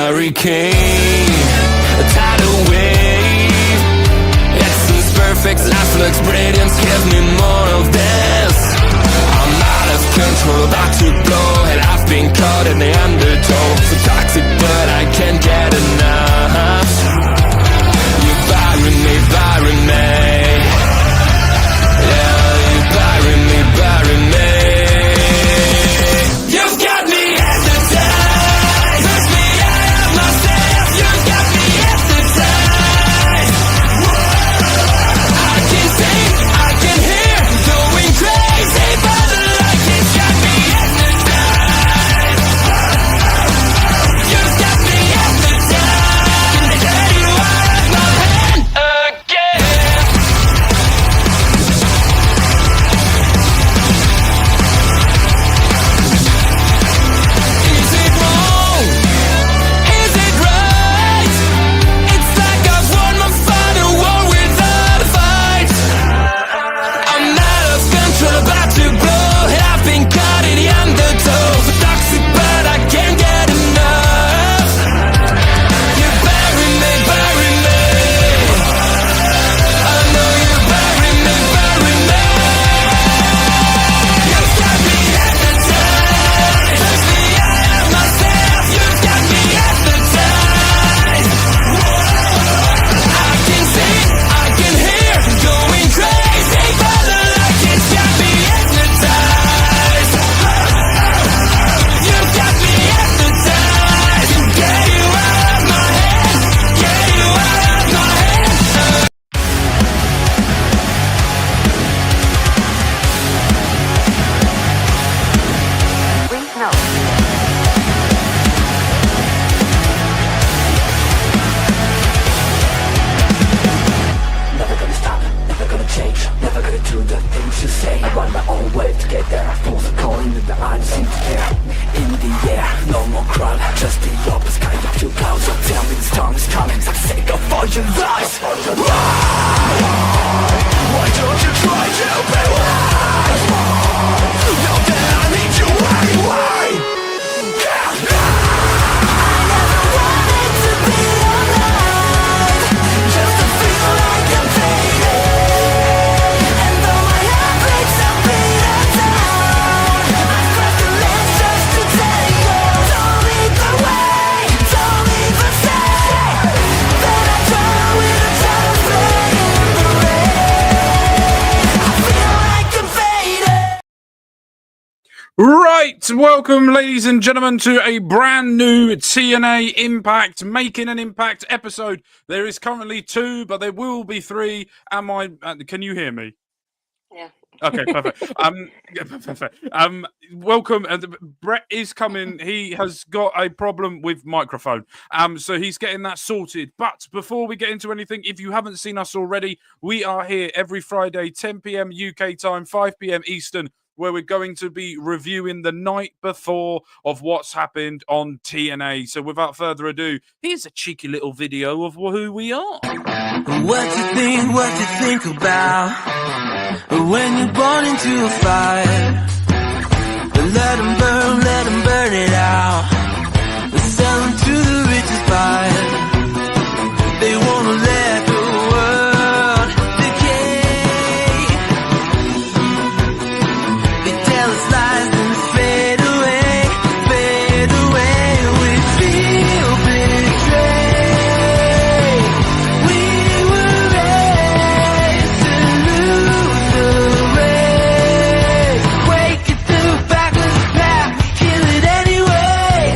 hurricane, a tidal wave. Essence perfect, life looks brilliant. Give me more of this. I'm out of control, about to blow, and I've been caught in the undertow. So toxic, but I can't get enough. You bury me, bury me. Yeah, you bury me, bury me. You've got me hypnotized. Push me out of myself. You've got me hypnotized. I can see, I can hear, going crazy by the light. It's got me hypnotized. You've got me hypnotized. Can get you out of my hand again. Is it wrong? Is it right? It's like I've won my final war without a fight. I'm out of control, about to blow, and I've been caught in the undertow. So toxic, but I can't get enough. You bury me, bury me. I know you bury me, bury me. You've got me hypnotized. Push me out of myself. You've got me hypnotized. I can see, I can hear, going crazy by the light. It's got me hypnotized. You've got me hypnotized. Get you out of my head. Get you out of my head. Never gonna stop, never gonna change, never gonna do the things you say. I run my own way to get there. Force a calling that the eyes seem to care. In the air, no more crowd, just the opposite kind of few clouds. So tell me this time is coming, for the sake of all your lies. Why don't you try to be wise? Know that I need you anyway. Just to feel like I'm fading. And though my heart breaks, I'll beat it down. I crossed the lines just to tell you. Don't lead the way, don't leave the same. Then I drown with a child playing in the rain. I feel like I'm fading. Right, welcome ladies and gentlemen to a brand new TNA Impact Making an Impact episode. There is currently 2, but there will be 3. Can you hear me? Yeah. Okay, perfect. Yeah, perfect. Welcome. Brett is coming. He has got a problem with microphone. So he's getting that sorted. But before we get into anything, if you haven't seen us already, we are here every Friday, 10 p.m. UK time, 5 p.m. Eastern, where we're going to be reviewing the night before of what's happened on TNA. So without further ado, here's a cheeky little video of who we are. What you think about when you're born into a fire? Let them burn it out. Sell them to the richest buyer. They wanna let the world decay. They tell us lies and fade away. We feel betrayed. We were raised to lose the race. Wake it through back with the pack, kill it anyway.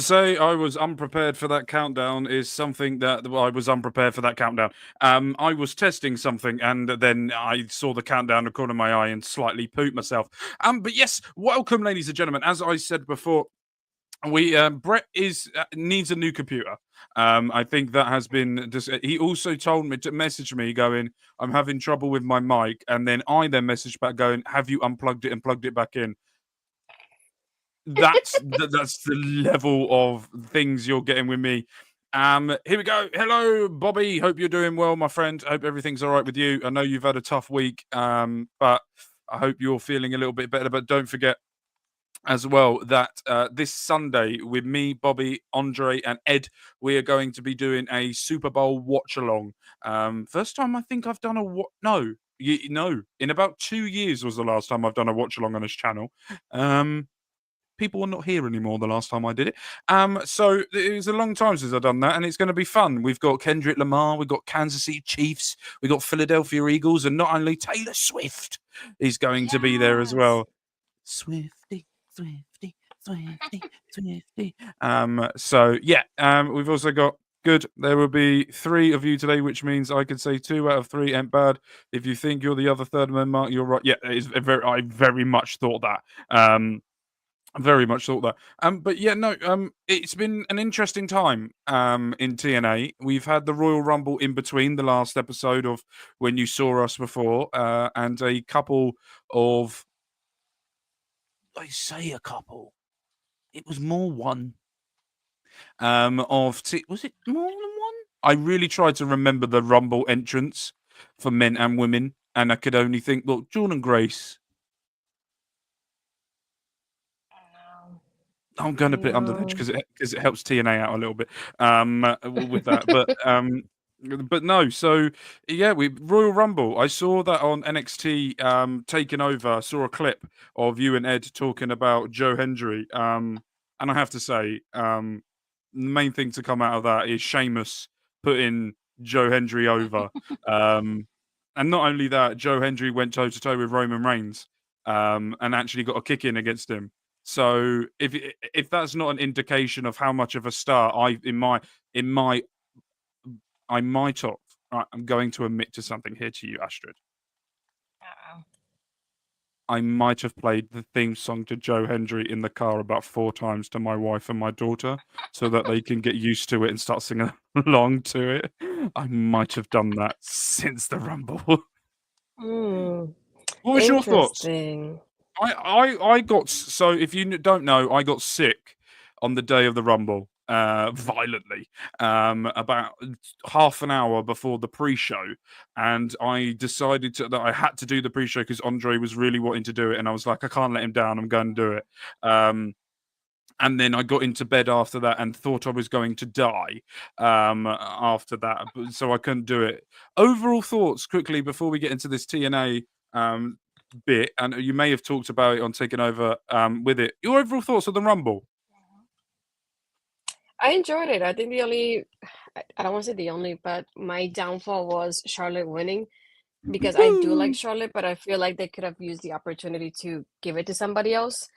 To say I was unprepared for that countdown is something that I was unprepared for that countdown. I was testing something and then I saw the countdown in the corner of my eye and slightly pooped myself. But yes, welcome, ladies and gentlemen. As I said before, we Brett needs a new computer. I think that has been. He also told me to message me going, "I'm having trouble with my mic," and then I messaged back going, "Have you unplugged it and plugged it back in?" That's the level of things you're getting with me. Here we go. Hello, Bobby. Hope you're doing well, my friend. Hope everything's all right with you. I know you've had a tough week, but I hope you're feeling a little bit better. But don't forget as well that this Sunday with me, Bobby, Andre, and Ed, we are going to be doing a Super Bowl watch along. First time I think I've done a no, in about 2 years was the last time I've done a watch along on this channel. People are not here anymore the last time I did it. So it was a long time since I've done that, and it's going to be fun. We've got Kendrick Lamar, we've got Kansas City Chiefs, we've got Philadelphia Eagles, and not only Taylor Swift is going to be there as well. Swifty, Swifty, Swifty, Swifty. So yeah, we've also got good. There will be 3 of you today, which means I could say 2 out of 3 ain't bad. If you think you're the other third member, you're right. Yeah, I very much thought that. Very much thought that. But yeah, no, it's been an interesting time in TNA. We've had the Royal Rumble in between the last episode of when you saw us before, and a couple of, I say a couple, it was more one. Was it more than one? I really tried to remember the Rumble entrance for men and women, and I could only think, look, Jordan Grace. I'm going to put it under the edge because it helps TNA out a little bit with that. But no. So yeah, Royal Rumble. I saw that on NXT taking over. I saw a clip of you and Ed talking about Joe Hendry. And I have to say, the main thing to come out of that is Sheamus putting Joe Hendry over. And not only that, Joe Hendry went toe to toe with Roman Reigns and actually got a kick in against him. So if that's not an indication of how much of a star I might have. Right, I'm going to admit to something here to you, Astrid. Uh-oh. I might have played the theme song to Joe Hendry in the car about 4 times to my wife and my daughter, so that they can get used to it and start singing along to it. I might have done that since the Rumble. What was your thoughts? Interesting. I got, so if you don't know, I got sick on the day of the Rumble violently about half an hour before the pre-show, and I decided that I had to do the pre-show because Andre was really wanting to do it, and I was like, I can't let him down, I'm going to do it. And then I got into bed after that and thought I was going to die after that, so I couldn't do it. Overall thoughts quickly before we get into this TNA bit, and you may have talked about it on taking over with it. Your overall thoughts on the Rumble? I enjoyed it. I think I don't want to say the only, but my downfall was Charlotte winning because I do like Charlotte, but I feel like they could have used the opportunity to give it to somebody else.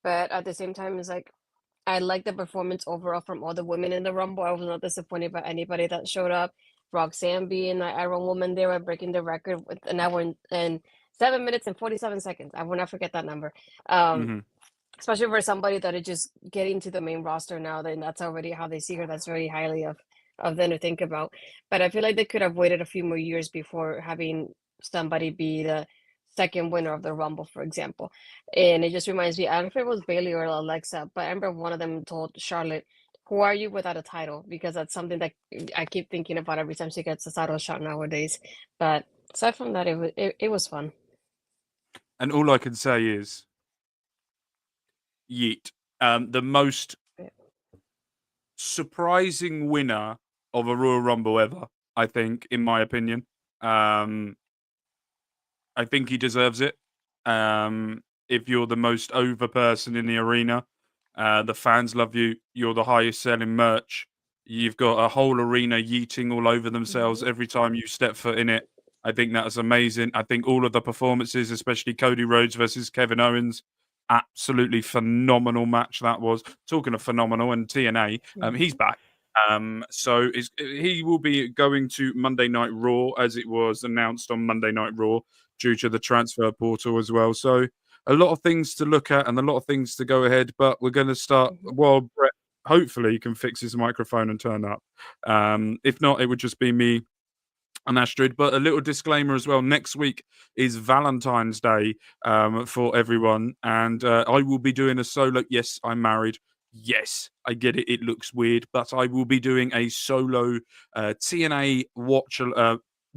But at the same time, it's like I like the performance overall from all the women in the Rumble. I was not disappointed by anybody that showed up. Roxanne being the Iron Woman there, breaking the record with an hour and 7 minutes and 47 seconds. I will not forget that number. Especially for somebody that is just getting to the main roster now, then that's already how they see her. That's very highly of them to think about. But I feel like they could have waited a few more years before having somebody be the second winner of the Rumble, for example. And it just reminds me, I don't know if it was Bailey or Alexa, but I remember one of them told Charlotte, who are you without a title? Because that's something that I keep thinking about every time she gets a title shot nowadays. But aside from that, it was fun. And all I can say is, yeet. The most surprising winner of a Royal Rumble ever, I think, in my opinion. I think he deserves it. If you're the most over person in the arena, the fans love you. You're the highest selling merch. You've got a whole arena yeeting all over themselves every time you step foot in it. I think that's amazing. I think all of the performances, especially Cody Rhodes versus Kevin Owens, Absolutely phenomenal match that was. Talking of phenomenal and TNA, he's back. So he will be going to Monday Night Raw, as it was announced on Monday Night Raw, due to the transfer portal as well. So a lot of things to look at and a lot of things to go ahead. But we're going to start while Brett hopefully can fix his microphone and turn up. If not, it would just be me and Astrid. But a little disclaimer as well: next week is Valentine's Day for everyone, and I will be doing a solo. Yes, I'm married. Yes, I get it. It looks weird, but I will be doing a solo TNA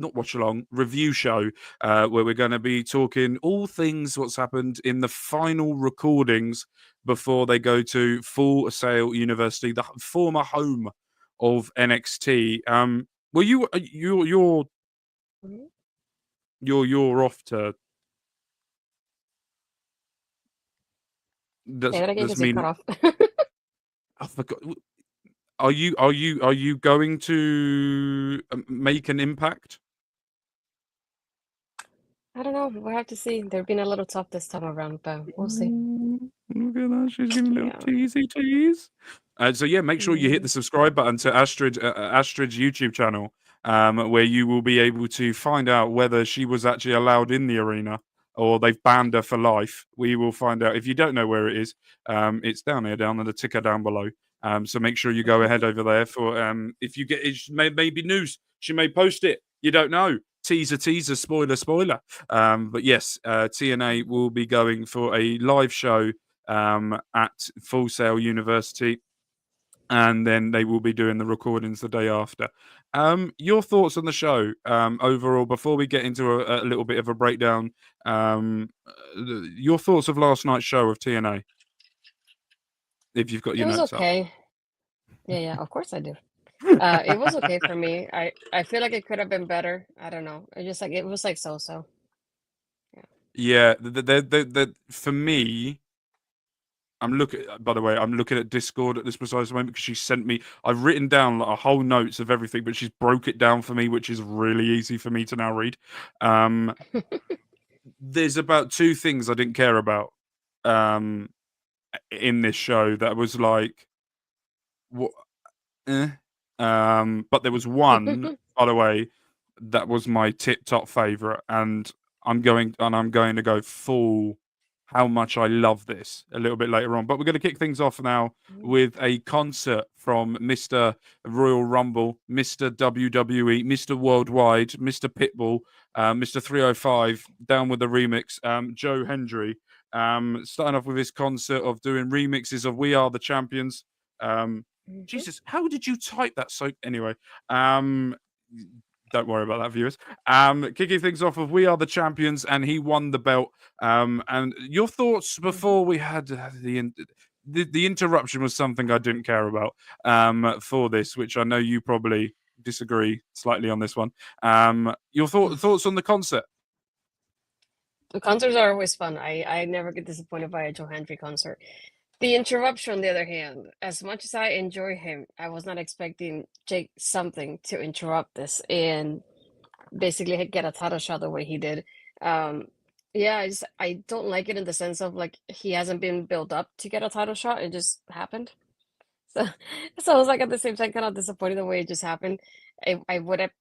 not watch along review show where we're going to be talking all things what's happened in the final recordings before they go to Full Sail University, the former home of NXT. Well, you're off to. Say that again Does because it mean cut off. I forgot. Are you going to make an impact? I don't know. We'll have to see. They've been a little tough this time around, but we'll see. Look at that. She's giving a little Yeah. teasy tease. So yeah, make sure you hit the subscribe button to Astrid's YouTube channel, where you will be able to find out whether she was actually allowed in the arena or they've banned her for life. We will find out. If you don't know where it is, it's down here, down in the ticker down below. So make sure you go ahead over there for if you get it maybe news. She may post it. You don't know. Teaser, spoiler. But yes, TNA will be going for a live show at Full Sail University, and then they will be doing the recordings the day after. Your thoughts on the show overall, before we get into a little bit of a breakdown, your thoughts of last night's show of TNA, if you've got It your was notes okay. Yeah, of course I do. It was okay for me. I feel like it could have been better. I don't know. It just like it was like so. Yeah, for me, by the way, I'm looking at Discord at this precise moment because she sent me. I've written down like a whole notes of everything, but she's broke it down for me, which is really easy for me to now read. There's about two things I didn't care about in this show that was like, what? But there was one, by the way, that was my top favorite, and I'm going to go full how much I love this a little bit later on. But we're going to kick things off now with a concert from Mr. Royal Rumble, Mr. WWE, Mr. Worldwide, Mr. Pitbull, Mr. 305, down with the remix, Joe Hendry, starting off with his concert of doing remixes of We Are the Champions. Jesus, how did you type that? So anyway, don't worry about that, viewers. Kicking things off of We Are the Champions, and he won the belt. And your thoughts before we had the interruption was something I didn't care about for this, which I know you probably disagree slightly on this one. Your thoughts on the concert? The concerts are always fun. I never get disappointed by a Joe Hendry concert. The interruption, on the other hand, as much as I enjoy him, I was not expecting Jake something to interrupt this and basically get a title shot the way he did. Yeah, I don't like it in the sense of like he hasn't been built up to get a title shot. It just happened. So, so I was like at the same time kind of disappointed the way it just happened. I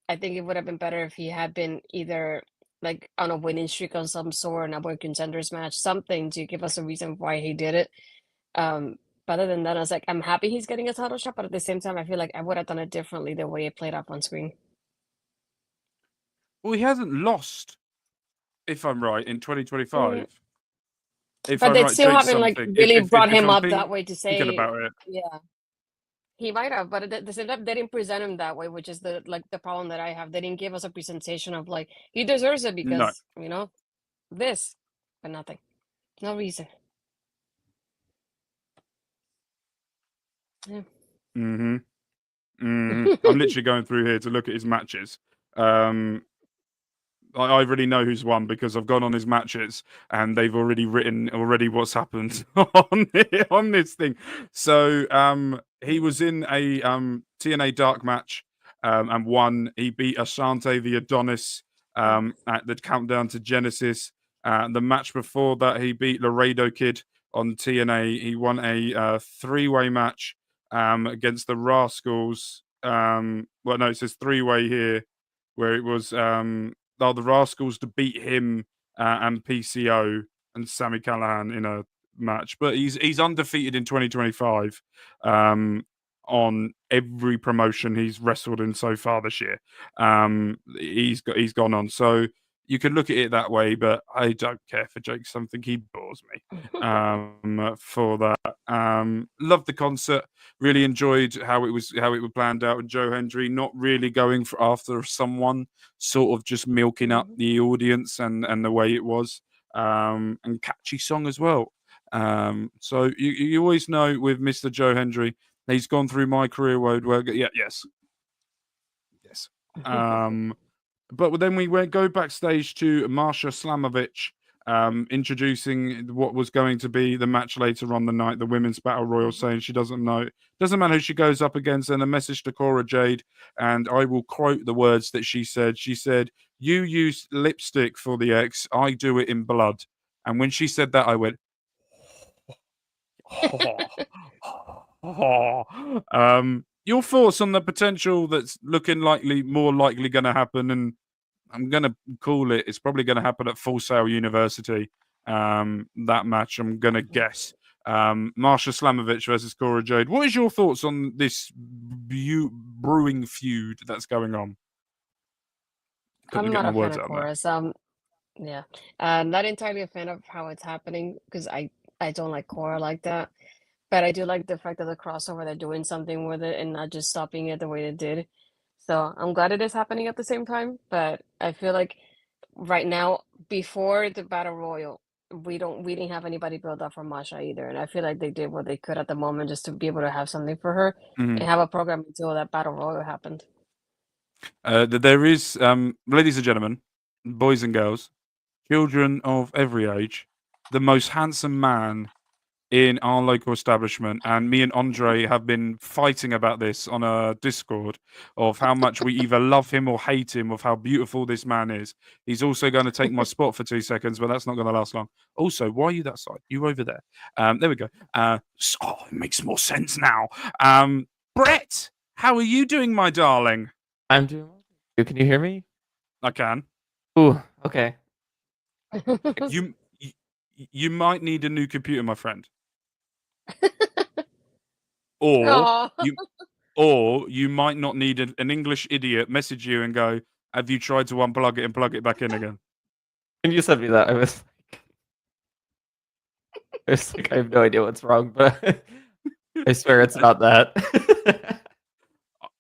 think it would have been better if he had been either like on a winning streak on some sort, a world contenders match, something to give us a reason why he did it. But other than that, I was like, I'm happy he's getting a title shot, but at the same time, I feel like I would have done it differently the way it played out on screen. Well, he hasn't lost, if I'm right, in 2025. If But I'm they right, still Jake haven't like something. really brought if him I'm up being that way to thinking say, about it. yeah, he might have, but at the same time, they didn't present him that way, which is the problem that I have. They didn't give us a presentation of like he deserves it No. because this, but nothing, no reason. Yeah. I'm literally going through here to look at his matches. I already know who's won because I've gone on his matches and they've already written what's happened on this thing. So he was in a TNA Dark match and won. He beat Ashante the Adonis at the Countdown to Genesis. The match before that, he beat Laredo Kid on TNA. He won a three-way match against the Rascals. Well, no, it says three-way here, where it was the Rascals to beat him and PCO and Sami Callihan in a match. But he's undefeated in 2025 on every promotion he's wrestled in so far this year. He's gone on. So you could look at it that way, but I don't care for Jake. Something he bores me for that. Loved the concert. Really enjoyed how it was planned out with Joe Hendry not really going after someone, sort of just milking up the audience and the way it was. And catchy song as well. So you always know with Mr. Joe Hendry, he's gone through my career road where yes. But then we go backstage to Marsha Slamovich, introducing what was going to be the match later on the night, the women's battle royal, saying she doesn't matter who she goes up against, and a message to Cora Jade, and I will quote the words that she said. She said, "You use lipstick for the X, I do it in blood." And when she said that, I went, your thoughts on the potential that's looking more likely going to happen, and I'm going to call it's probably going to happen at Full Sail University, that match, I'm going to guess. Marsha Slamovich versus Cora Jade. What is your thoughts on this brewing feud that's going on? I'm not a fan of Cora. Yeah, not entirely a fan of how it's happening because I don't like Cora like that. But I do like the fact that the crossover, they're doing something with it and not just stopping it the way it did. So I'm glad it is happening at the same time. But I feel like right now, before the Battle Royal, we didn't have anybody build up for Masha either. And I feel like they did what they could at the moment just to be able to have something for her and have a program until that Battle Royal happened. There is, ladies and gentlemen, boys and girls, children of every age, the most handsome man in our local establishment, and me and Andre have been fighting about this on a Discord of how much we either love him or hate him, of how beautiful this man is. He's also going to take my spot for 2 seconds, but that's not going to last long. Also, why are you that side? You over there. There we go. It makes more sense now. Brett, how are you doing, my darling? I'm doing well. Can you hear me? I can. Ooh, okay. You might need a new computer, my friend. Or you might not need an English idiot message you and go, "Have you tried to unplug it and plug it back in again?" Can you send me that? I was like, I have no idea what's wrong, but I swear it's not that.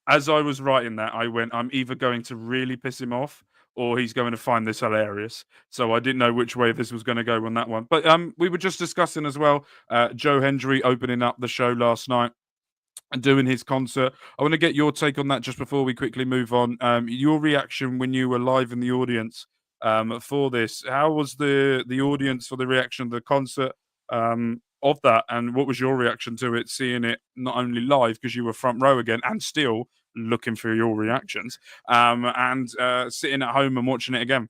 As I was writing that, I went, I'm either going to really piss him off or he's going to find this hilarious. So I didn't know which way this was going to go on that one. But we were just discussing as well, Joe Hendry opening up the show last night and doing his concert. I want to get your take on that just before we quickly move on. Your reaction when you were live in the audience for this. How was the audience for the reaction to the concert of that? And what was your reaction to it, seeing it not only live because you were front row again and still looking for your reactions and sitting at home and watching it again?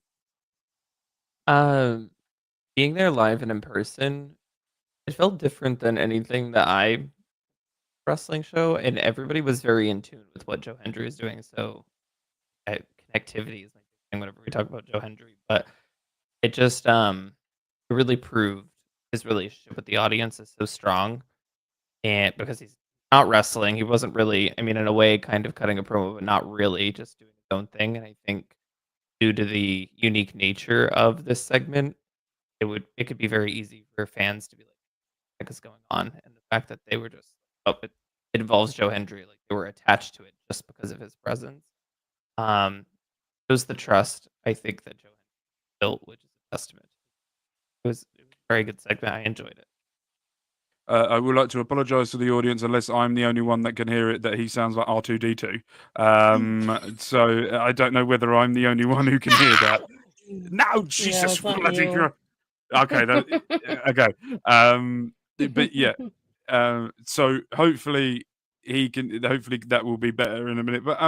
Being there live and in person, it felt different than anything that I wrestling show, and everybody was very in tune with what Joe Hendry was doing. So connectivity is like thing whenever we talk about Joe Hendry, but it just it really proved his relationship with the audience is so strong, and because he's not wrestling, he wasn't really, I mean, in a way, kind of cutting a promo, but not really, just doing his own thing. And I think due to the unique nature of this segment, it could be very easy for fans to be like, what is going on? And the fact that they were just, it involves Joe Hendry, like they were attached to it just because of his presence. Shows the trust I think that Joe Hendry built, which is a testament. It was a very good segment. I enjoyed it. I would like to apologise to the audience, unless I'm the only one that can hear it, that he sounds like R2D2. So I don't know whether I'm the only one who can hear that. No, Jesus, bloody Christ. Okay, okay. But yeah, so hopefully hopefully that will be better in a minute. But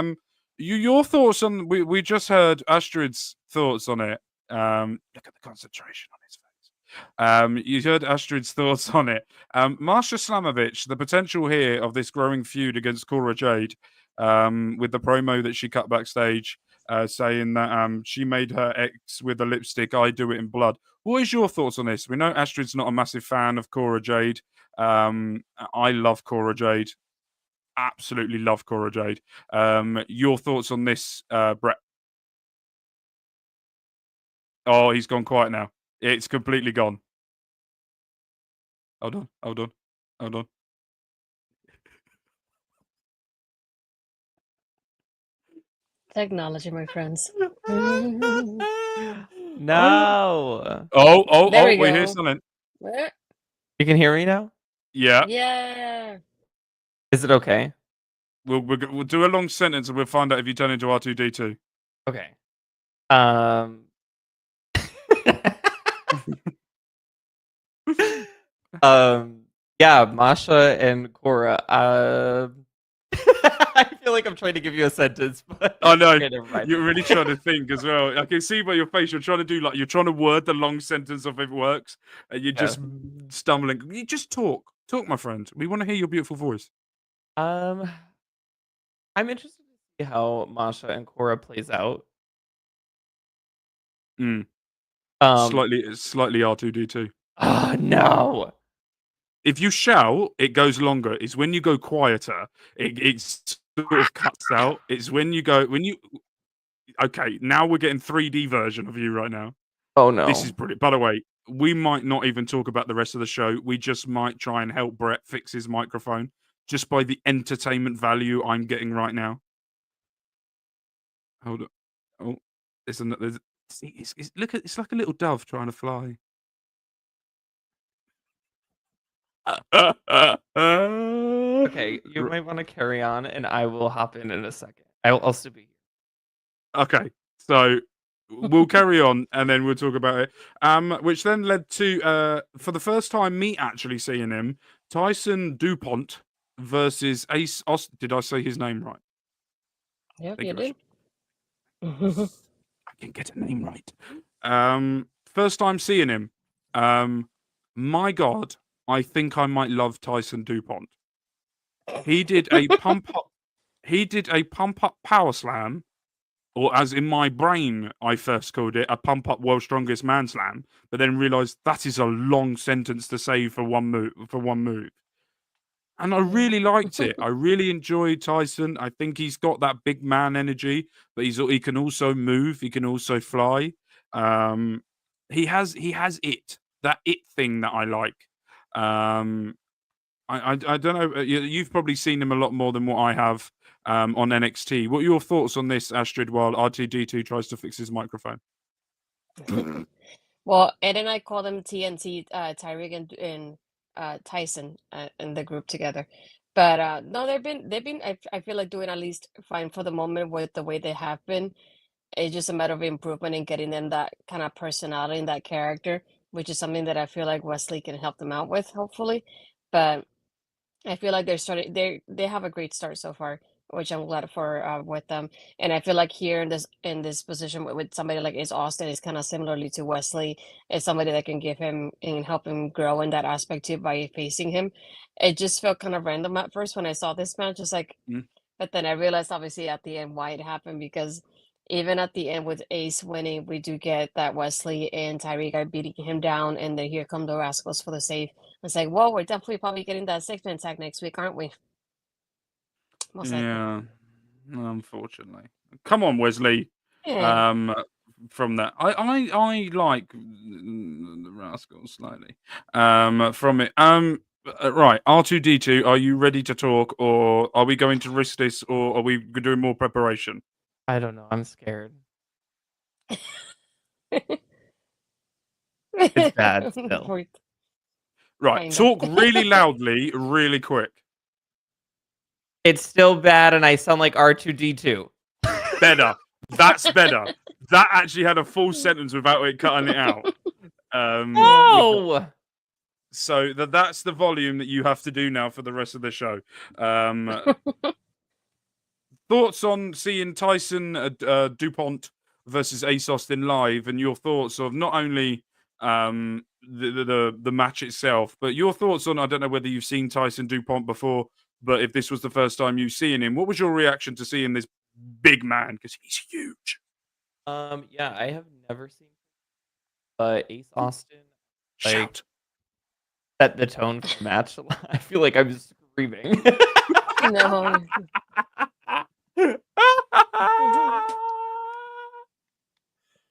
your thoughts on, we just heard Astrid's thoughts on it. Look at the concentration on his face. You heard Astrid's thoughts on it. Marsha Slamovich, the potential here of this growing feud against Cora Jade, with the promo that she cut backstage, saying that she made her ex with a lipstick. I do it in blood. What is your thoughts on this? We know Astrid's not a massive fan of Cora Jade. I love Cora Jade. Absolutely love Cora Jade. Your thoughts on this, Brett? Oh, he's gone quiet now. It's completely gone. Hold on. Technology, my friends. No. There we We hear go. something. Eh, You can hear me now? Yeah. Yeah. Is it okay? We'll do a long sentence and we'll find out if you turn into R2D2. Okay. Um. Yeah, Masha and Cora. I feel like I'm trying to give you a sentence, but I know. okay, never mind. You're really trying to think as well. I can see by your face you're trying to do you're trying to word the long sentence of if it works, and you're just stumbling. You just talk, my friend. We want to hear your beautiful voice. I'm interested to see how Masha and Cora plays out. Slightly R2D2. Oh no. If you shout, it goes longer. It's when you go quieter, it sort of cuts out. It's when you go Okay, now we're getting 3D version of you right now. Oh no. This is brilliant. By the way, we might not even talk about the rest of the show. We just might try and help Brett fix his microphone just by the entertainment value I'm getting right now. Hold on. Oh, there's see, it's like a little dove trying to fly. Okay, you might want to carry on, and I will hop in a second. I'll still be here. Okay, so we'll carry on, and then we'll talk about it. Which then led to, for the first time, me actually seeing him, Tyson Dupont versus Ace. Did I say his name right? Yep, Thank you did. I can get a name right. First time seeing him. My God, I think I might love Tyson Dupont. He did a pump up. He did a pump up power slam, or as in my brain, I first called it a pump up world's strongest man slam, but then realized that is a long sentence to say for one move. And I really liked it. I really enjoyed Tyson. I think he's got that big man energy, but he can also move. He can also fly. He has that it thing that I like. I don't know. You've probably seen him a lot more than what I have on NXT. What are your thoughts on this, Astrid? While R2D2 tries to fix his microphone. Well, Ed and I call them TNT, Tyriek and Tyson in the group together. But no, they've been I feel like doing at least fine for the moment with the way they have been. It's just a matter of improvement and getting them that kind of personality and that character, which is something that I feel like Wesley can help them out with, hopefully. But I feel like they have a great start so far, which I'm glad for with them. And I feel like here in this position with somebody like Ace Austin is kind of similarly to Wesley, is somebody that can give him and help him grow in that aspect too by facing him. It just felt kind of random at first when I saw this match, just like, but then I realized obviously at the end why it happened, because even at the end with Ace winning, we do get that Wesley and Tyriek are beating him down, and then here come the Rascals for the save. It's like, whoa, we're definitely probably getting that 6-man tag next week, aren't we? Most likely. Yeah, unfortunately. Come on, Wesley. Yeah. From that, I like the Rascals slightly. From it. Right, R2D2. Are you ready to talk, or are we going to risk this, or are we doing more preparation? I don't know. I'm scared. It's bad still. Right, Kinda. talk really loudly, really quick. It's still bad, and I sound like R2D2. Better. That's better. That actually had a full sentence without it cutting it out. No! So that's the volume that you have to do now for the rest of the show. Thoughts on seeing Tyson Dupont versus Ace Austin live, and your thoughts of not only the match itself. But your thoughts on, I don't know whether you've seen Tyson Dupont before, but if this was the first time you've seen him, what was your reaction to seeing this big man? Because he's huge. Yeah, I have never seen, but Ace Austin like Shout. set the tone for the match. I feel like I'm screaming. No.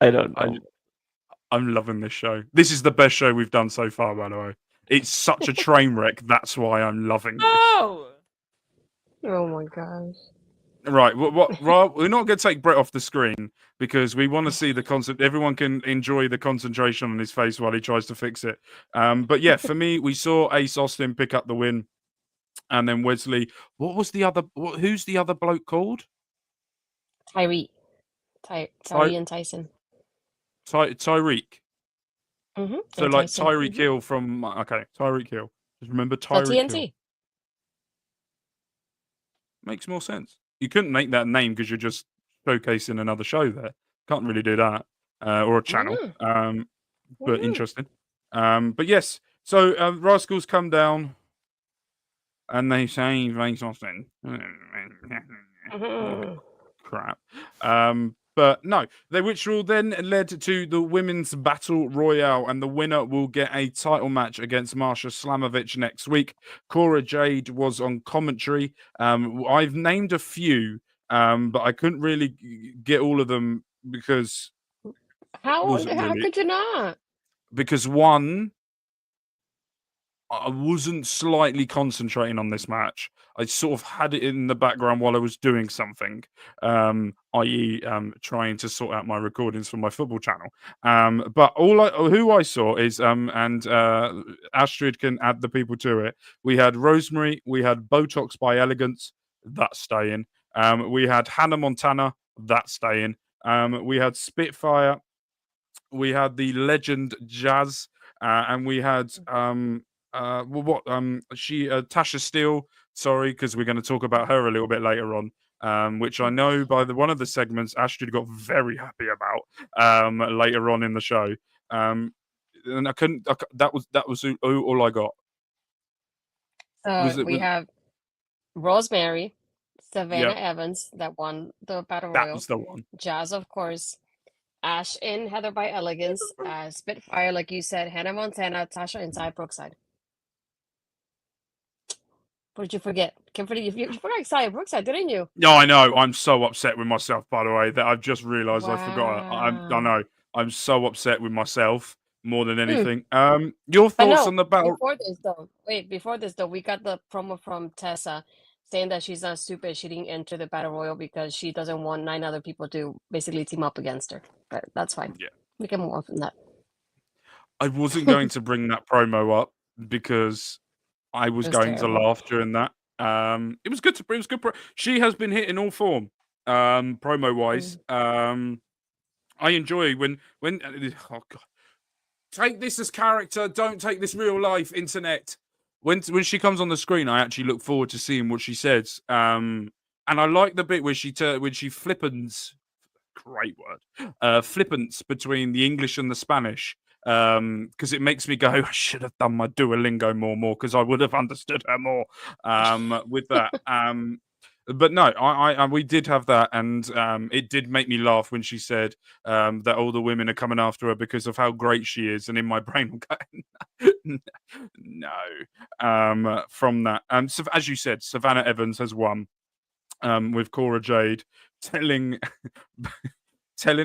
I don't I- know. I'm loving this show. This is the best show we've done so far, by the way. It's such a train wreck. That's why I'm loving this. Oh! Oh my gosh. Right. We're not going to take Brett off the screen because we want to see the concept. Everyone can enjoy the concentration on his face while he tries to fix it. But yeah, for me, we saw Ace Austin pick up the win. And then Wesley. What was the other? Who's the other bloke called? Tyriek. Tyriek and Tyson. Tyriek. Mm-hmm. So like Tyreek Hill from Tyreek Hill. Just remember Tyreek Hill. TNT. Makes more sense. You couldn't make that name because you're just showcasing another show there. Can't really do that. Or a channel. But interesting. But yes. So Rascals come down and they say Ace Austin. Crap. But no, which will then led to the women's battle royale, and the winner will get a title match against Marsha Slamovich next week. Cora Jade was on commentary. I've named a few, but I couldn't really get all of them because How could you not? Because one, I wasn't slightly concentrating on this match. I sort of had it in the background while I was doing something, i.e., trying to sort out my recordings for my football channel. But who I saw is, and Astrid can add the people to it. We had Rosemary, we had Botox by Elegance, that's staying. We had Hannah Montana, that's staying. We had Spitfire, we had the legend Jazz, and we had Tasha Steele. Sorry, because we're going to talk about her a little bit later on. Which I know by one of the segments Astrid got very happy about later on in the show. And I couldn't. That was all I got. We have Rosemary, Savannah Evans that won the battle royal. That was the one. Jazz, of course. Ash and Heather by Elegance. Spitfire, like you said. Hannah Montana, Tasha inside Brookside. What did you forget? You forgot Xia Brookside, didn't you? No, I know. I'm so upset with myself, by the way, that I've just realized I forgot. I know. I'm so upset with myself more than anything. Your thoughts on the battle? Before this though, we got the promo from Tessa saying that she's not stupid. She didn't enter the battle royal because she doesn't want 9 other people to basically team up against her. But that's fine. Yeah, we can move on from that. I wasn't going to bring that promo up because I was going to laugh during that. It was good. It was good. She has been hitting all form, promo wise. I enjoy when oh god, take this as character. Don't take this real life. Internet. When she comes on the screen, I actually look forward to seeing what she says. And I like the bit where she flippants. Great word. Flippants between the English and the Spanish. Because it makes me go, I should have done my Duolingo more because I would have understood her more with that. But no, we did have that, and it did make me laugh when she said that all the women are coming after her because of how great she is, and in my brain, I'm going, no. From that, so as you said, Savannah Evans has won with Cora Jade telling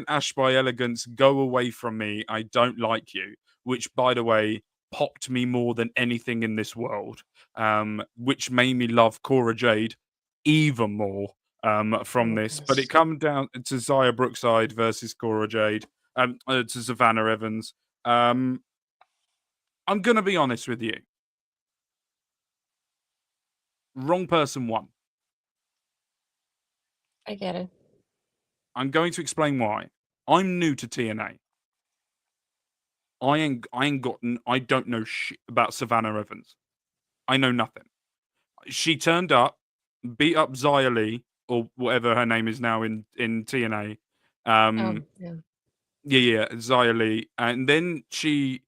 Ash by Elegance, go away from me, I don't like you, which, by the way, popped me more than anything in this world, which made me love Cora Jade even more from this. But it comes down to Xia Brookside versus Cora Jade, to Savannah Evans. I'm going to be honest with you. Wrong person won. I get it. I'm going to explain why. I'm new to TNA. I don't know shit about Savannah Evans. I know nothing. She turned up, beat up Xia Li, or whatever her name is now in TNA. Yeah, Xia Li, and then she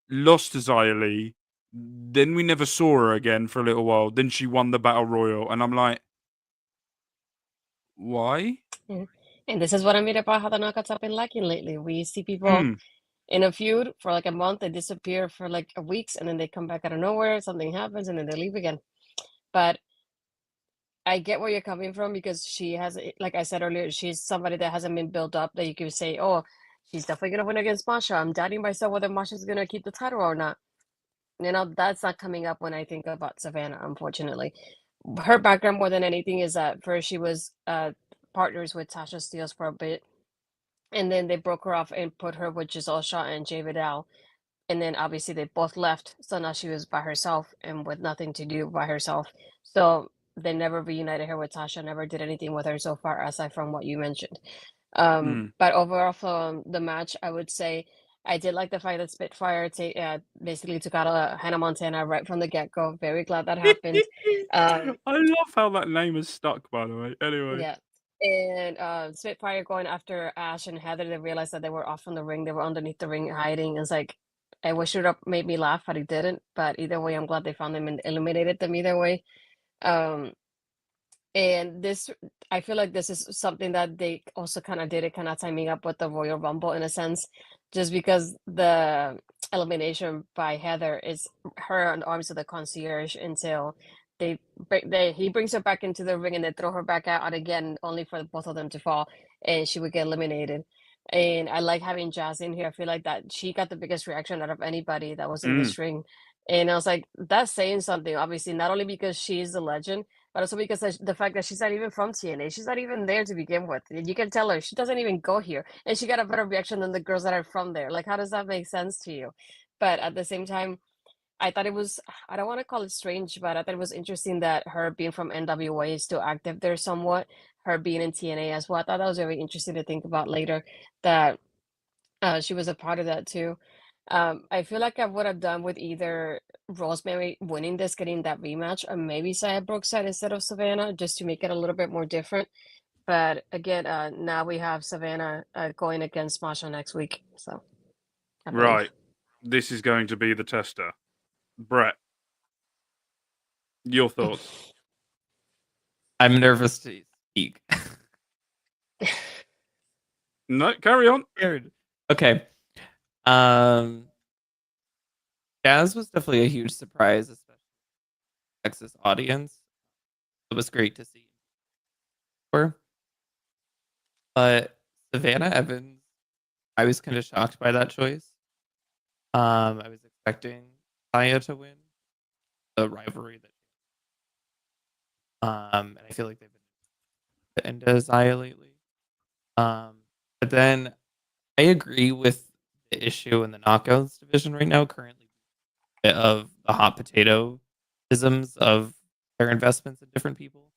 lost to Xia Li. Then we never saw her again for a little while. Then she won the battle royal, and I'm like, why? Yeah. And this is what I mean about how the knockouts have been lacking lately. We see people Hmm. in a feud for like a month, they disappear for like a weeks, and then they come back out of nowhere, something happens, and then they leave again. But I get where you're coming from because she has, like I said earlier, she's somebody that hasn't been built up that you can say, oh, she's definitely gonna win against Masha. I'm doubting myself whether Masha's gonna keep the title or not. You know, that's not coming up when I think about Savannah, unfortunately. Her background more than anything is that first she was partners with Tasha Steelz for a bit, and then they broke her off and put her with Giselle Shaw and Jay Vidal. And then obviously they both left, so now she was by herself and with nothing to do by herself. So they never reunited her with Tasha, never did anything with her so far, aside from what you mentioned. Hmm. But overall, from the match, I would say I did like the fact that Spitfire basically took out Hannah Montana right from the get-go. Very glad that happened. I love how that name is stuck, by the way. Anyway. Yeah. And Spitfire going after Ash and Heather, they realized that they were off from the ring. They were underneath the ring hiding. It's like, I wish it would have made me laugh, but it didn't. But either way, I'm glad they found them and eliminated them either way. Um, and this, I feel like this is something that they also kind of did it, kind of timing up with the Royal Rumble in a sense, just because the elimination by Heather is her on the arms of the concierge until he brings her back into the ring and they throw her back out again, only for both of them to fall, and she would get eliminated. And I like having Jazz in here. I feel like that she got the biggest reaction out of anybody that was in Mm. this ring. And I was like, that's saying something, obviously, not only because she's a legend, but also because the fact that she's not even from TNA, she's not even there to begin with. You can tell her she doesn't even go here, and she got a better reaction than the girls that are from there. Like, how does that make sense to you? But at the same time, I thought it was, I don't want to call it strange, but I thought it was interesting that her being from NWA is still active there somewhat, her being in TNA as well. I thought that was very interesting to think about later, that she was a part of that too. I feel like I would have done with either Rosemary winning this, getting that rematch, or maybe Saya Brookside instead of Savannah, just to make it a little bit more different. But again, now we have Savannah going against Masha next week. So, I believe. Right. This is going to be the tester. Brett, your thoughts? I'm nervous to speak. No, carry on. Scared. Okay. Jazz was definitely a huge surprise, especially Texas audience. It was great to see her. But Savannah Evans, I was kind of shocked by that choice. I was expecting Saya to win the rivalry and I feel like they've been into Xia lately. But then I agree with the issue in the knockouts division right now, currently of the hot potato isms of their investments in different people.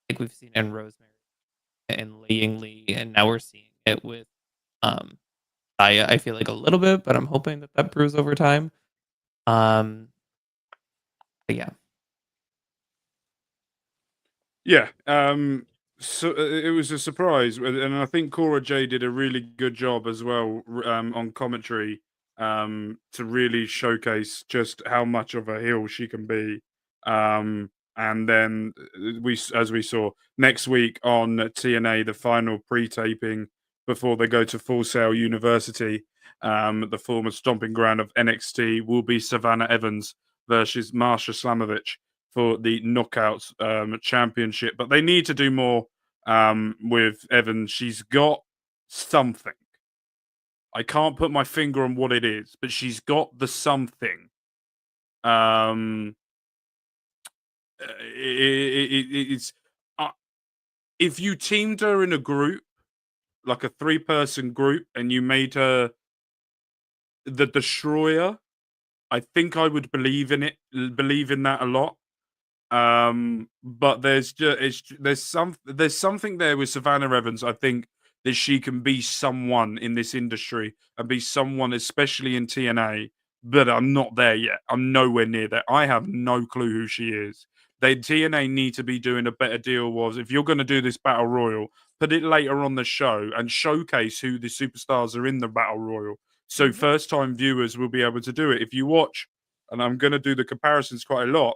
Like we've seen in Rosemary and Laying Lee, and now we're seeing it with Xia, I feel like a little bit, but I'm hoping that that proves over time. But yeah. Yeah. So it was a surprise, and I think Cora Jade did a really good job as well on commentary to really showcase just how much of a heel she can be. And then as we saw next week on TNA, the final pre-taping before they go to Full Sail University, the former stomping ground of NXT, will be Savannah Evans versus Marsha Slamovich for the Knockouts Championship. But they need to do more with Evans. She's got something. I can't put my finger on what it is, but she's got the something. It's if you teamed her in a group, like a 3-person group, and you made her the Destroyer, I think I would believe in that a lot. But there's something there with Savannah Evans. I think that she can be someone in this industry and be someone, especially in TNA. But I'm not there yet. I'm nowhere near there. I have no clue who she is. TNA need to be doing a better deal. Was if you're going to do this battle royal, put it later on the show and showcase who the superstars are in the battle royal. So first time viewers will be able to do it. If you watch, and I'm going to do the comparisons quite a lot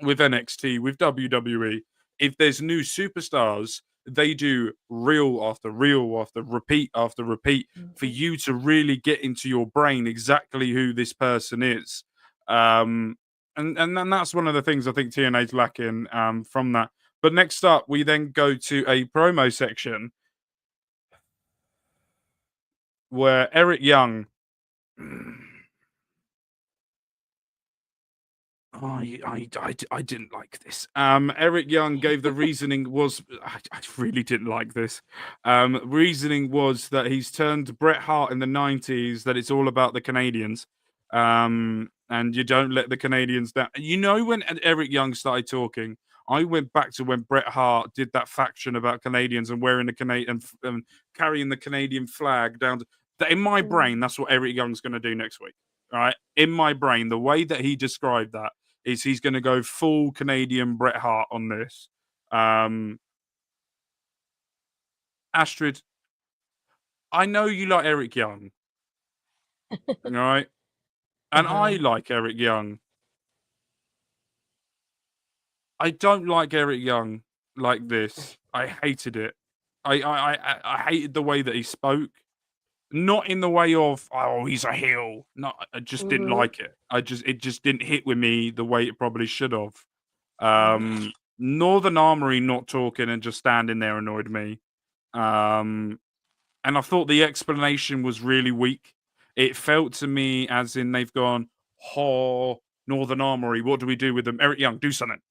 with NXT, with WWE, if there's new superstars, they do reel after reel after repeat for you to really get into your brain exactly who this person is. And then that's one of the things I think TNA's lacking from that. But next up, we then go to a promo section where Eric Young. I didn't like this. Eric Young gave the reasoning was I really didn't like this. Reasoning was that he's turned Bret Hart in the 90s, that it's all about the Canadians. And you don't let the Canadians down. You know, when Eric Young started talking, I went back to when Bret Hart did that faction about Canadians and wearing the Canadian carrying the Canadian flag down to, that in my brain, that's what Eric Young's going to do next week. All right, in my brain, the way that he described that is he's going to go full Canadian Bret Hart on this. Astrid, I know you like Eric Young, all right, and I like Eric Young. I don't like Eric Young like this. I hated it. I hated the way that he spoke. Not in the way of, oh, he's a heel. No, I just didn't like it. It just didn't hit with me the way it probably should have. Northern Armory not talking and just standing there annoyed me. And I thought the explanation was really weak. It felt to me as in they've gone, oh, Northern Armory, what do we do with them? Eric Young, do something.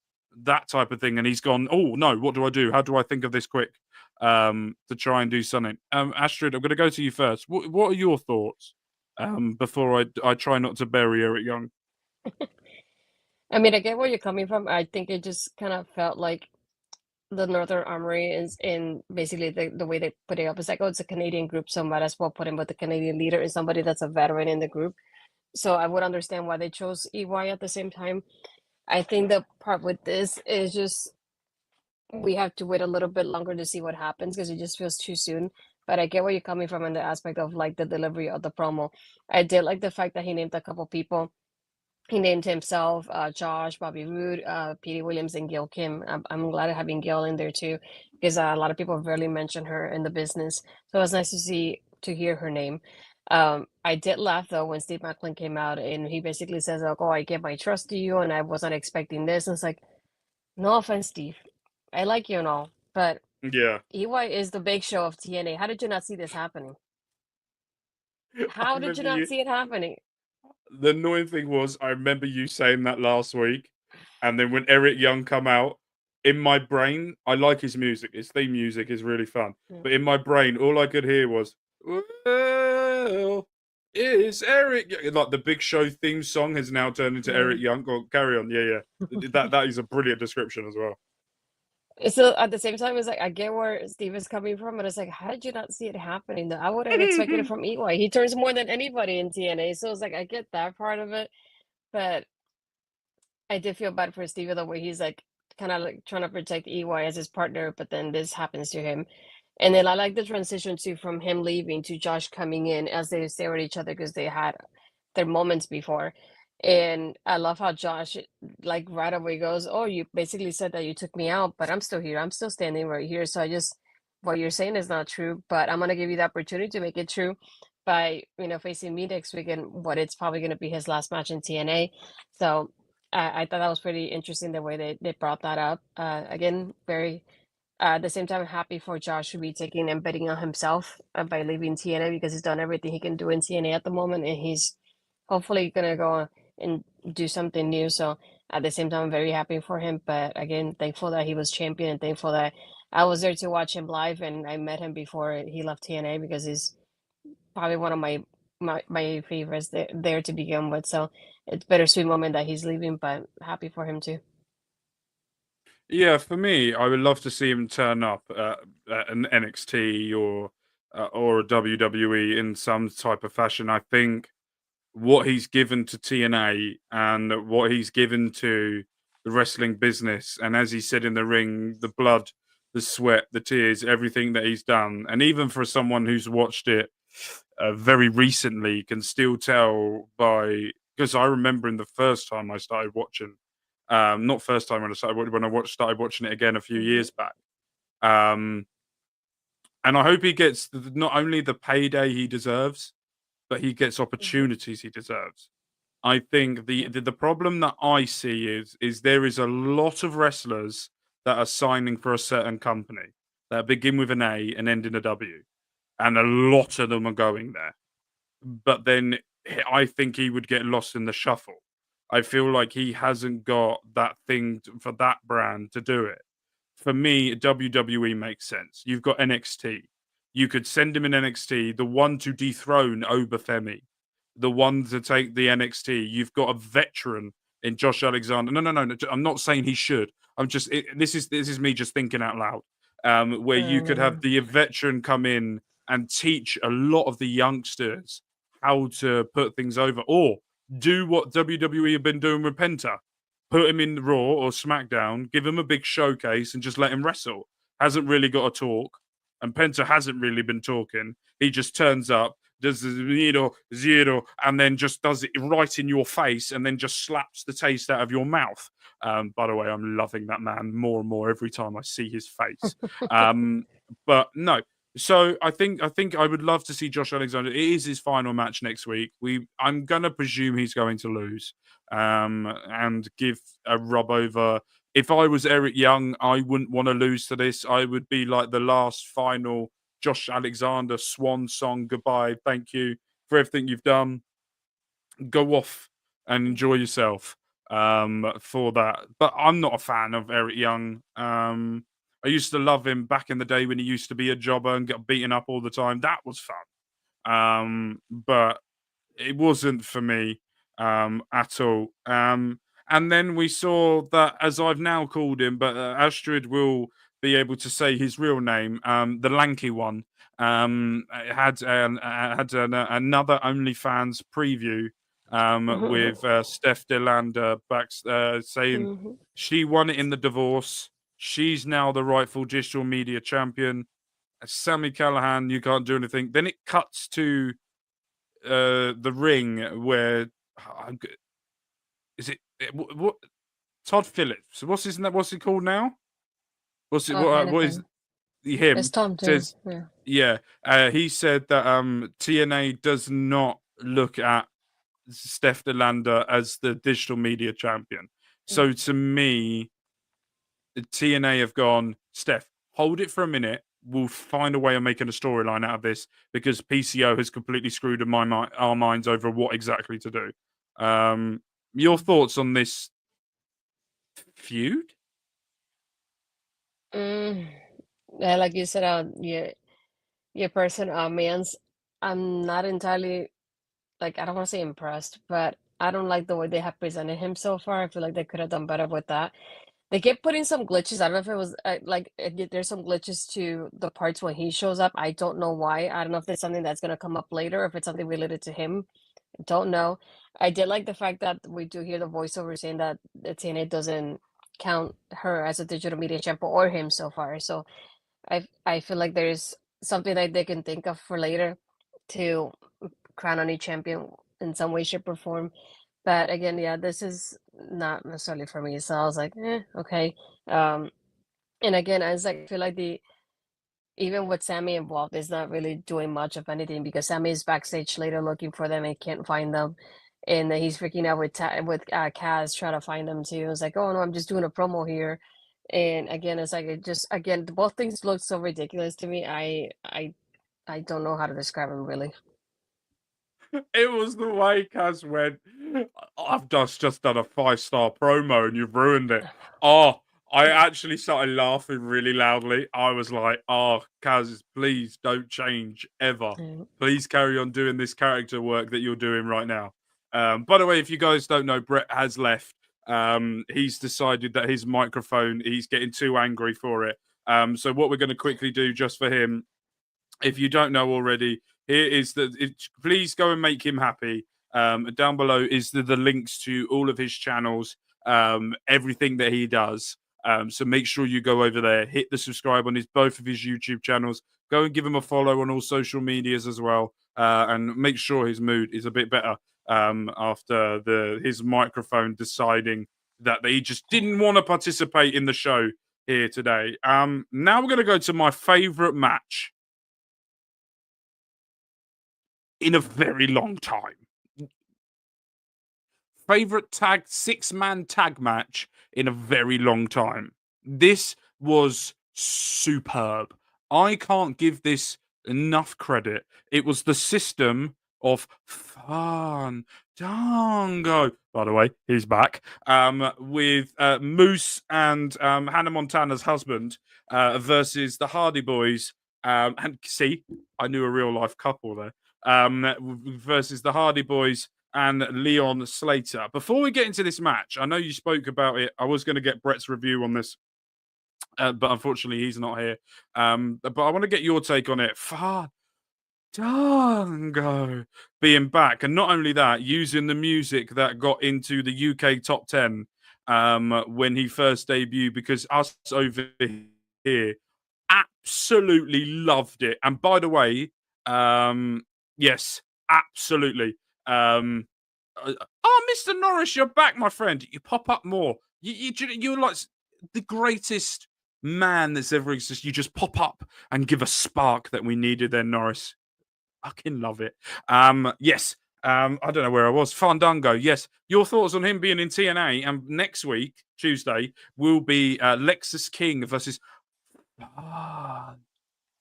That type of thing. And he's gone, oh, no, what do I do? How do I think of this quick? To try and do something. Astrid, I'm going to go to you first. What are your thoughts before I try not to bury Eric Young? I mean, I get where you're coming from. I think it just kind of felt like the Northern Armory is in basically the way they put it up. It's like, oh, it's a Canadian group, so might as well put him with the Canadian leader and somebody that's a veteran in the group. So I would understand why they chose EY at the same time. I think the part with this is just we have to wait a little bit longer to see what happens because it just feels too soon. But I get where you're coming from in the aspect of like the delivery of the promo. I did like the fact that he named a couple people. He named himself Josh, Bobby Roode, Petey Williams, and Gail Kim. I'm glad of having Gail in there too, because a lot of people rarely mention her in the business. So it was nice to hear her name. I did laugh though when Steve Macklin came out and he basically says, like, "Oh, I give my trust to you, and I wasn't expecting this." And it's like, no offense, Steve, I like you and all, but Yeah. EY is the big show of TNA. How did you not see this happening? How did you not see it happening? The annoying thing was, I remember you saying that last week, and then when Eric Young come out, in my brain, I like his music. His theme music is really fun. But in my brain, all I could hear was, well, it's Eric Young. Like the Big Show theme song has now turned into Eric Young. Go, carry on. Yeah. That is a brilliant description as well. So at the same time, it's like I get where Steve is coming from, but it's like, how did you not see it happening? Though I would have expected it from EY. He turns more than anybody in TNA, so it's like I get that part of it, but I did feel bad for Steve the way he's like kind of like trying to protect EY as his partner, but then this happens to him. And then I like the transition too from him leaving to Josh coming in as they stare at each other because they had their moments before. And I love how Josh, like right away goes, "Oh, you basically said that you took me out, but I'm still here. I'm still standing right here. So what you're saying is not true, but I'm going to give you the opportunity to make it true by, facing me next week and what it's probably going to be his last match in TNA." So I thought that was pretty interesting the way they brought that up. Again, very, at the same time, happy for Josh to be taking and betting on himself by leaving TNA because he's done everything he can do in TNA at the moment. And he's hopefully going to go and do something new. So at the same time, I'm very happy for him. But again, thankful that he was champion and thankful that I was there to watch him live and I met him before he left TNA because he's probably one of my favorites there to begin with. So it's bittersweet moment that he's leaving, but happy for him too. Yeah, for me, I would love to see him turn up at an NXT or a WWE in some type of fashion. I think what he's given to TNA and what he's given to the wrestling business, and as he said in the ring, the blood the sweat, the tears, everything that he's done. And even for someone who's watched it very recently, can still tell by, because I remember in the first time I started watching, not first time when I started started watching it again a few years back. And I hope he gets not only the payday he deserves, but he gets opportunities he deserves. I think the problem that I see is there is a lot of wrestlers that are signing for a certain company that begin with an A and end in a W, and a lot of them are going there. But then I think he would get lost in the shuffle. I feel like he hasn't got that thing for that brand to do it. For me, WWE makes sense. You've got NXT. You could send him in NXT, the one to dethrone Obafemi, the one to take the NXT. You've got a veteran in Josh Alexander. No. I'm not saying he should. I'm just this is me just thinking out loud. Where you could have the veteran come in and teach a lot of the youngsters how to put things over, or do what WWE have been doing with Penta. Put him in Raw or SmackDown, give him a big showcase, and just let him wrestle. Hasn't really got to talk, and Penta hasn't really been talking. He just turns up, does the zero, and then just does it right in your face, and then just slaps the taste out of your mouth. By the way, I'm loving that man more and more every time I see his face. But no. So I think I would love to see Josh Alexander. It is his final match next week. I'm gonna presume he's going to lose, and give a rub over. If I was Eric Young, I wouldn't want to lose to this. I would be like the last final Josh Alexander swan song goodbye. Thank you for everything you've done. Go off and enjoy yourself for that. But I'm not a fan of Eric Young. I used to love him back in the day when he used to be a jobber and get beaten up all the time. That was fun. But it wasn't for me at all. And then we saw that, as I've now called him, but Astrid will be able to say his real name, the lanky one, had another OnlyFans preview with Steph DeLander back saying she won it in the divorce. She's now the rightful digital media champion. Sammy Callahan, you can't do anything. Then it cuts to the ring where is it what Todd Phillips? What's he called now? What's it? What is him? It's Tom too. Says yeah. He said that TNA does not look at Steph DeLander as the digital media champion. So to me, the TNA have gone, Steph, hold it for a minute. We'll find a way of making a storyline out of this, because PCO has completely screwed our minds over what exactly to do. Your thoughts on this feud? Yeah, like you said, your person, Mans, I'm not entirely, like, I don't want to say impressed, but I don't like the way they have presented him so far. I feel like they could have done better with that. They kept putting some glitches. I don't know if it was there's some glitches to the parts when he shows up. I don't know why. I don't know if there's something that's gonna come up later, or if it's something related to him. I don't know. I did like the fact that we do hear the voiceover saying that the TNA doesn't count her as a digital media champion or him so far. So I feel like there's something that they can think of for later to crown a new champion in some way, shape, or form. But again, yeah, this is not necessarily for me. So I was like, okay. And again, I was like, I feel like even with Sammy involved, is not really doing much of anything, because Sammy is backstage later looking for them and can't find them. And then he's freaking out with Kaz trying to find them too. It's like, oh no, I'm just doing a promo here. And again, it's like, both things look so ridiculous to me. I don't know how to describe them really. It was the way Kaz went, I've just done a 5-star promo and you've ruined it. Oh, I actually started laughing really loudly. I was like, oh, Kaz, please don't change ever. Please carry on doing this character work that you're doing right now. By the way, if you guys don't know, Brett has left. He's decided that his microphone, he's getting too angry for it. So what we're going to quickly do just for him, if you don't know already, here is please go and make him happy. Down below is the links to all of his channels, everything that he does. So make sure you go over there, hit the subscribe on both of his YouTube channels. Go and give him a follow on all social medias as well, and make sure his mood is a bit better after his microphone deciding that he just didn't want to participate in the show here today. Now we're going to go to my favorite match in a very long time. Favorite six-man tag match in a very long time. This was superb. I can't give this enough credit. It was the system of Fandango. By the way, he's back. With Moose and Hannah Montana's husband versus the Hardy Boys. And see, I knew a real life couple there. Versus the Hardy Boys and Leon Slater. Before we get into this match, I know you spoke about it. I was going to get Brett's review on this, but unfortunately he's not here. But I want to get your take on it. Fandango being back, and not only that, using the music that got into the UK top 10 when he first debuted, because us over here absolutely loved it. And by the way, yes, absolutely. Mr. Norris, you're back, my friend. You pop up more. You're like the greatest man that's ever existed. You just pop up and give a spark that we needed there, Norris. Fucking love it. Yes. I don't know where I was. Fandango. Yes. Your thoughts on him being in TNA, and next week, Tuesday, will be Lexus King versus Oh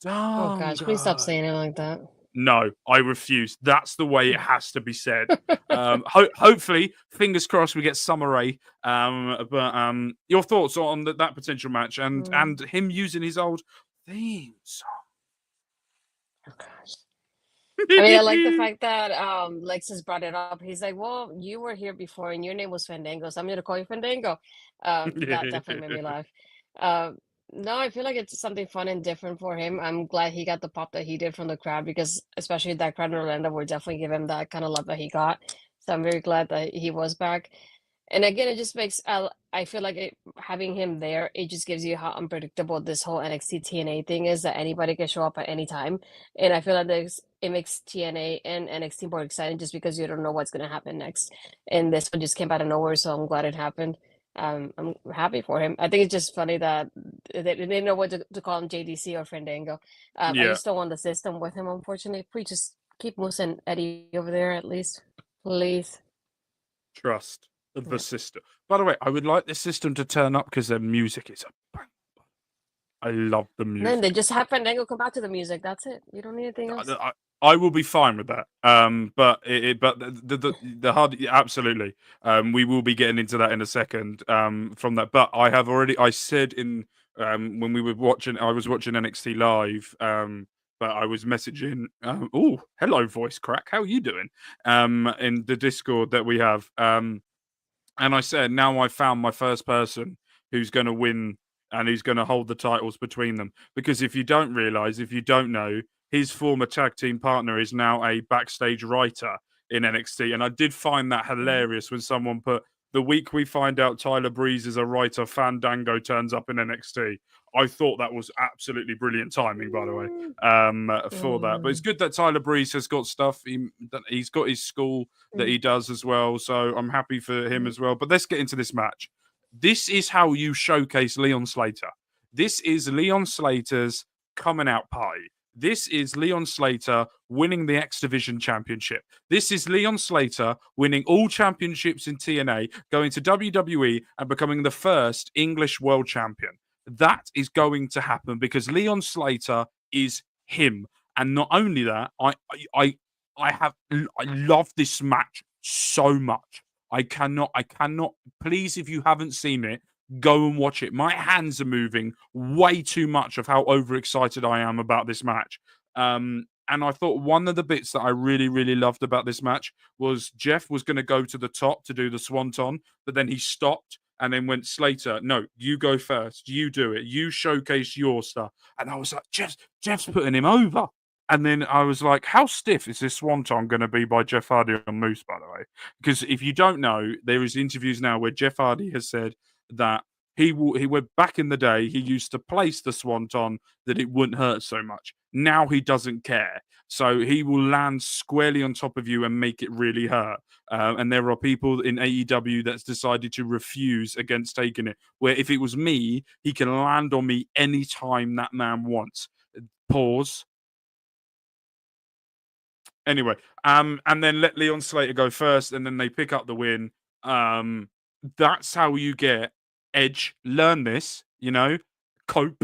gosh, please stop saying it like that. No, I refuse. That's the way it has to be said. Hopefully, fingers crossed, we get Summer Rae. But your thoughts on that potential match and him using his old theme song? Oh gosh. I mean, I like the fact that Lexus brought it up. He's like, well, you were here before and your name was Fandango, so I'm going to call you Fandango. That definitely made me laugh. No, I feel like it's something fun and different for him. I'm glad he got the pop that he did from the crowd, because especially that crowd in Orlando will definitely give him that kind of love that he got. So I'm very glad that he was back. And again, it just makes I feel like having him there, it just gives you how unpredictable this whole NXT TNA thing is, that anybody can show up at any time. And I feel like it makes TNA and NXT more exciting, just because you don't know what's going to happen next. And this one just came out of nowhere, so I'm glad it happened. I'm happy for him. I think it's just funny that they didn't know what to call him, JDC or Fandango. I just don't want the system with him, unfortunately. Please just keep Moose and Eddie over there at least, please. Trust the system. By the way, I would like the system to turn up because their music is a bang. I love the music. Then they just have Fandango come back to the music. That's it. You don't need anything else. I will be fine with that. But the hard, absolutely. We will be getting into that in a second. From that, but I said in when we were watching, I was watching NXT live. But I was messaging. Oh, hello, voice crack. How are you doing? In the Discord that we have. And I said, now I found my first person who's going to win and who's going to hold the titles between them. Because if you don't know, his former tag team partner is now a backstage writer in NXT. And I did find that hilarious when someone put, the week we find out Tyler Breeze is a writer, Fandango turns up in NXT. I thought that was absolutely brilliant timing, by the way, for that. But it's good that Tyler Breeze has got stuff. He's got his school that he does as well. So I'm happy for him as well. But let's get into this match. This is how you showcase Leon Slater. This is Leon Slater's coming out party. This is Leon Slater winning the X Division Championship. This is Leon Slater winning all championships in TNA, going to WWE and becoming the first English world champion. That is going to happen because Leon Slater is him. And not only that, I love this match so much. I cannot, please, if you haven't seen it, go and watch it. My hands are moving way too much of how overexcited I am about this match. And I thought one of the bits that I really, really loved about this match was Jeff was going to go to the top to do the swanton, but then he stopped and then went, Slater, no, you go first. You do it. You showcase your stuff. And I was like, Jeff's putting him over. And then I was like, how stiff is this swanton going to be by Jeff Hardy on Moose, by the way? Because if you don't know, there is interviews now where Jeff Hardy has said that he went back in the day, he used to place the swanton that it wouldn't hurt so much. Now he doesn't care. So he will land squarely on top of you and make it really hurt. And there are people in AEW that's decided to refuse against taking it. Where if it was me, he can land on me anytime that man wants. Pause. Anyway, and then let Leon Slater go first, and then they pick up the win. That's how you get Edge. Learn this, cope,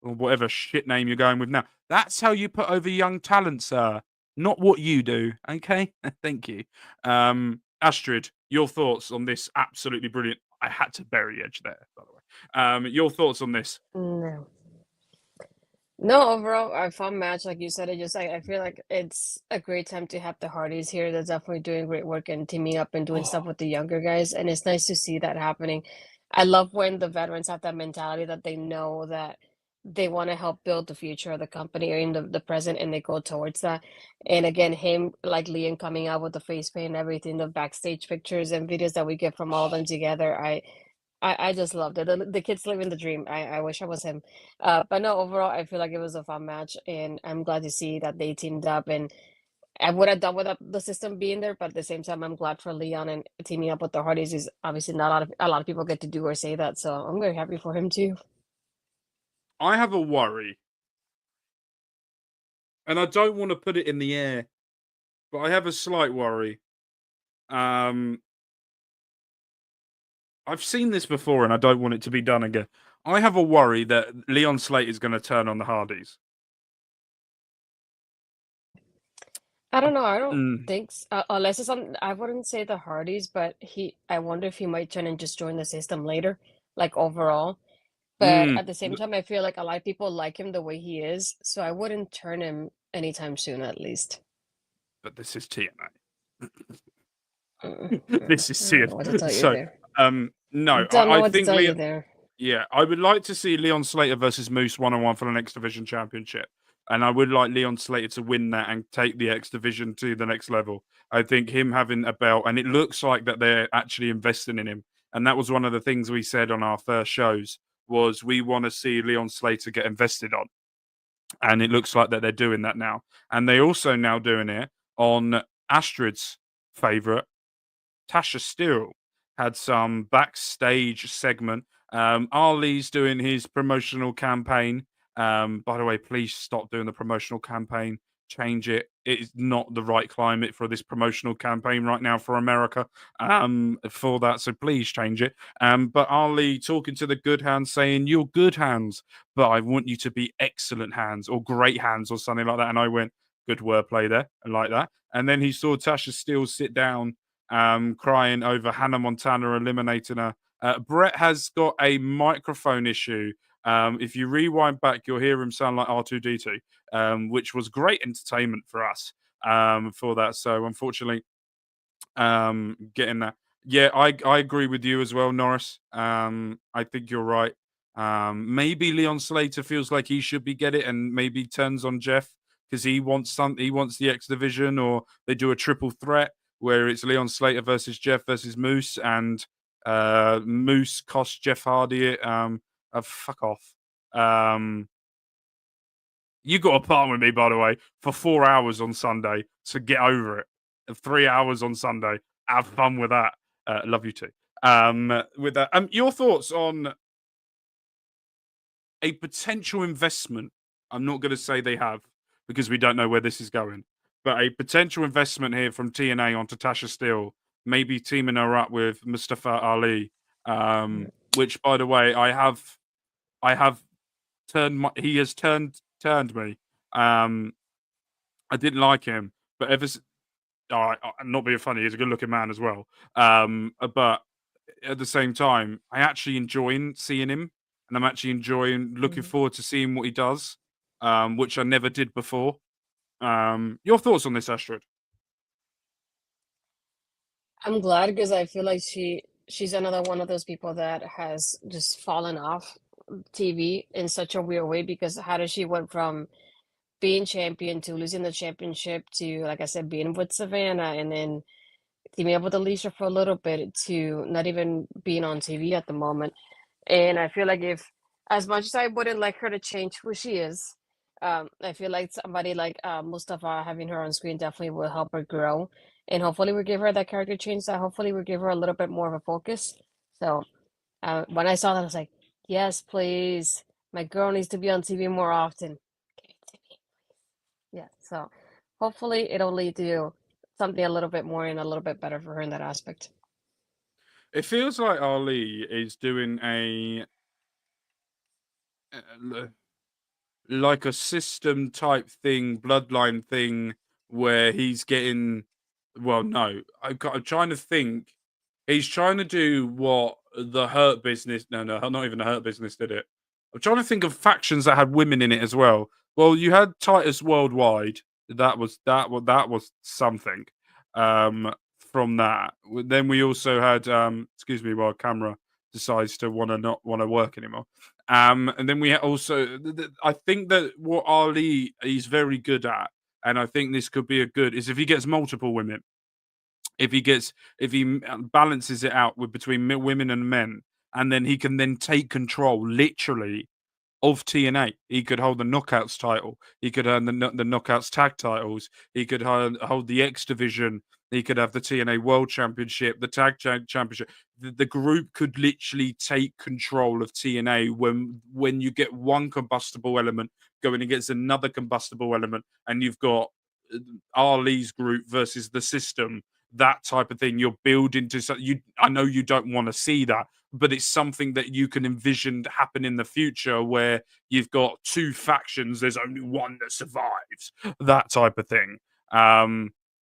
or whatever shit name you're going with now. That's how you put over young talent, sir. Not what you do. Okay, thank you. Astrid, your thoughts on this? Absolutely brilliant. I had to bury Edge there, by the way. Your thoughts on this? No. No, overall, a fun match, like you said. I feel like it's a great time to have the Hardys here. They're definitely doing great work and teaming up and doing stuff with the younger guys, and it's nice to see that happening. I love when the veterans have that mentality that they know that they want to help build the future of the company or in the present, and they go towards that. And again, him like Liam coming out with the face paint and everything, the backstage pictures and videos that we get from all of them together. I just loved it. The kids living the dream. I wish I was him. But no, overall, I feel like it was a fun match, and I'm glad to see that they teamed up. And I would have done without the system being there, but at the same time, I'm glad for Leon and teaming up with the Hardys is obviously not a lot of people get to do or say that. So I'm very happy for him too. I have a worry, and I don't want to put it in the air, but I have a slight worry. I've seen this before, and I don't want it to be done again. I have a worry that Leon Slater is going to turn on the Hardys. I don't know. I don't think unless it's on. I wouldn't say the Hardys, but I wonder if he might turn and just join the system later, like overall. But at the same time, I feel like a lot of people like him the way he is, so I wouldn't turn him anytime soon, at least. But this is TNA. Mm, This is I don't know what to tell you so. there. No, Don't know I what to think tell you Leon. there. Yeah, I would like to see Leon Slater versus Moose 1-on-1 for the X Division Championship. And I would like Leon Slater to win that and take the X Division to the next level. I think him having a belt, and it looks like that they're actually investing in him. And that was one of the things we said on our first shows, was we want to see Leon Slater get invested on. And it looks like that they're doing that now. And they also now doing it on Astrid's favorite, Tasha Steelz. Had some backstage segment. Ali's doing his promotional campaign. By the way, please stop doing the promotional campaign. Change it. It is not the right climate for this promotional campaign right now for America. For that, so please change it. But Ali talking to the good hands, saying, "You're good hands, but I want you to be excellent hands or great hands or something like that." And I went, "Good wordplay there. I like that." And then he saw Tasha Steelz sit down, crying over Hannah Montana eliminating her. Brett has got a microphone issue. If you rewind back, you'll hear him sound like R2D2, which was great entertainment for us for that. So unfortunately, getting that. Yeah, I agree with you as well, Norris. I think you're right. Maybe Leon Slater feels like he should be get it, and maybe turns on Jeff because he wants the X Division, or they do a triple threat where it's Leon Slater versus Jeff versus Moose, and Moose costs Jeff Hardy it. Fuck off. You got a partner with me, by the way, for 4 hours on Sunday, so get over it. 3 hours on Sunday. Have fun with that. Love you too. With that, your thoughts on a potential investment? I'm not going to say they have, because we don't know where this is going. But a potential investment here from TNA onto Tasha Steelz, maybe teaming her up with Mustafa Ali, which, by the way, I have turned. He has turned me. I didn't like him, but I'm not being funny. He's a good-looking man as well. But at the same time, I actually enjoy seeing him, and I'm actually looking forward to seeing what he does, which I never did before. Your thoughts on this, Astrid? I'm glad because I feel like she's another one of those people that has just fallen off TV in such a weird way, because how does she went from being champion to losing the championship to, like I said, being with Savannah and then teaming up with Alisha for a little bit to not even being on TV at the moment. And I feel like if, as much as I wouldn't like her to change who she is, I feel like somebody like Mustafa having her on screen definitely will help her grow. And hopefully we give her that character change that hopefully we give her a little bit more of a focus. So when I saw that, I was like, yes, please. My girl needs to be on TV more often. Give it to me. Yeah. So hopefully it'll lead to something a little bit more and a little bit better for her in that aspect. It feels like Ali is doing like a system type thing, bloodline thing, where he's getting. Well, no, I'm trying to think. He's trying to do what the Hurt Business. No, not even the Hurt Business did it. I'm trying to think of factions that had women in it as well. Well, you had Titus Worldwide. That was something. From that, then we also had. Excuse me, while camera decides to not want to work anymore. And then we also, I think that what Ali is very good at, and I think this could be a good, is if he gets multiple women, if he balances it out between women and men, and then he can then take control, literally, of TNA. He could hold the Knockouts title. He could earn the Knockouts tag titles. He could hold the X division. He could have the TNA World Championship, the Tag Championship. The group could literally take control of TNA when you get one combustible element going against another combustible element, and you've got Ali's group versus the system. That type of thing. You're building to. I know you don't want to see that, but it's something that you can envision happen in the future where you've got two factions, there's only one that survives, that type of thing.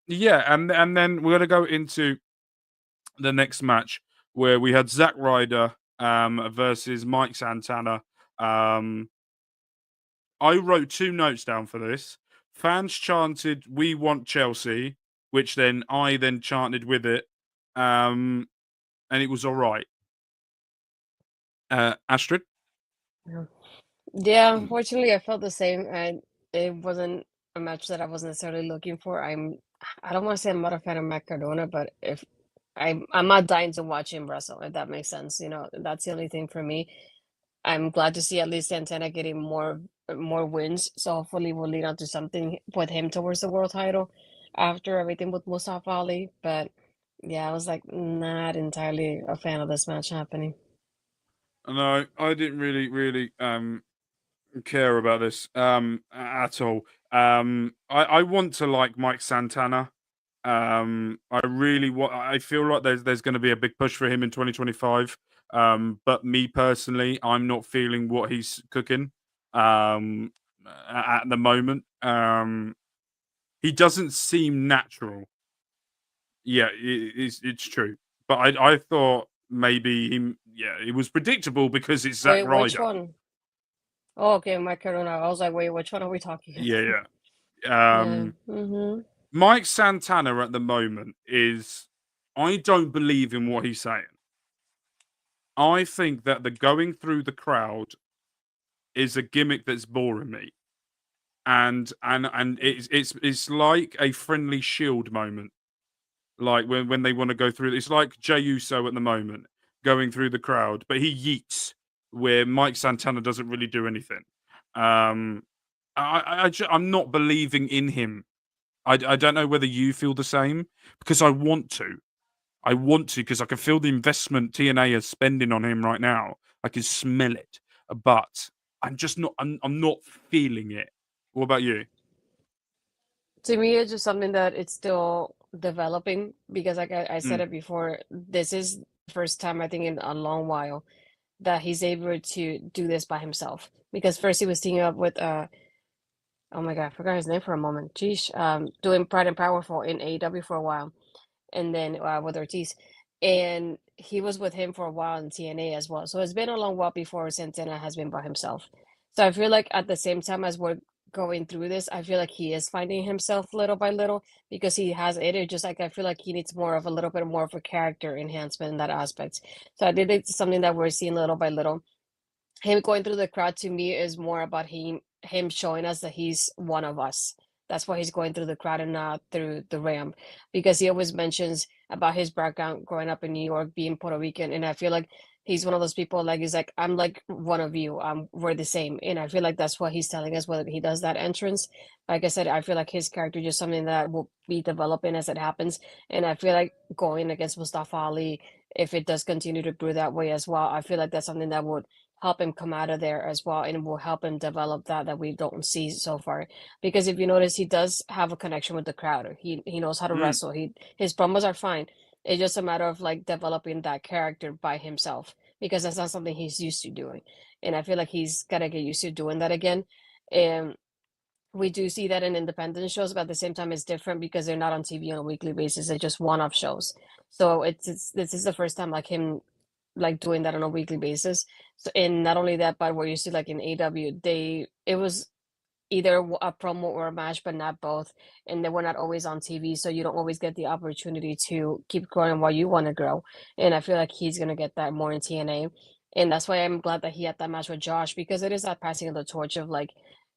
Yeah, and then we're going to go into the next match where we had Zack Ryder versus Mike Santana. I wrote 2 notes down for this. Fans chanted, "We want Chelsea," which then I chanted with it, and it was all right. Astrid? Yeah, unfortunately, I felt the same. And it wasn't a match that I was necessarily looking for. I don't want to say I'm not a fan of Matt Cardona, but if I'm not dying to watch him wrestle, if that makes sense. You know, that's the only thing for me. I'm glad to see at least Santana getting more wins. So hopefully we'll lead on to something with him towards the world title after everything with Mustafa Ali. But yeah, I was like not entirely a fan of this match happening. No, I didn't really care about this at all. I want to like Mike Santana. I feel like there's going to be a big push for him in 2025. But me personally, I'm not feeling what he's cooking at the moment. He doesn't seem natural. Yeah, it's true. But I thought maybe it was predictable because it's Zack Wait, which Ryder. one? Oh, okay, Mike Cardona. I was like, wait, which one are we talking about? Yeah. Yeah. Mm-hmm. Mike Santana at the moment is, I don't believe in what he's saying. I think that the going through the crowd is a gimmick that's boring me. And it's like a friendly shield moment. Like when they want to go through, it's like Jey Uso at the moment going through the crowd, but he yeets where Mike Santana doesn't really do anything. I'm not believing in him. I don't know whether you feel the same, because I want to. I want to, because I can feel the investment TNA is spending on him right now. I can smell it, but I'm just not. I'm not feeling it. What about you? To me, it's just something that it's still developing because, like I said Mm. it before, this is the first time I think in a long while that he's able to do this by himself. Because first he was teaming up with oh my god, I forgot his name for a moment. Geesh, doing Pride and Powerful in AEW for a while, and then with Ortiz, and he was with him for a while in TNA as well. So it's been a long while before Santana has been by himself. So I feel like at the same time as we're going through this, I feel like he is finding himself little by little because he has it. It's just like I feel like he needs more of a little bit more of a character enhancement in that aspect. So I think it's something that we're seeing little by little. Him going through the crowd to me is more about him showing us that he's one of us. That's why he's going through the crowd and not through the ramp, because he always mentions about his background growing up in New York, being Puerto Rican, and I feel like he's one of those people like he's like, I'm like one of you. We're the same. And I feel like that's what he's telling us when he does that entrance. Like I said, I feel like his character is just something that will be developing as it happens. And I feel like going against Mustafa Ali, if it does continue to brew that way as well, I feel like that's something that would help him come out of there as well, and will help him develop that we don't see so far. Because if you notice, he does have a connection with the crowd. He knows how to Mm. wrestle. His promos are fine. It's just a matter of like developing that character by himself, because that's not something he's used to doing. And I feel like he's gotta get used to doing that again. And we do see that in independent shows, but at the same time, it's different because they're not on TV on a weekly basis. They're just one-off shows. So it's this is the first time like him like doing that on a weekly basis. So, and not only that, but we're used to like in AW, it was either a promo or a match, but not both. And they were not always on TV, so you don't always get the opportunity to keep growing while you want to grow. And I feel like he's gonna get that more in TNA, and that's why I'm glad that he had that match with Josh, because it is that passing of the torch of like,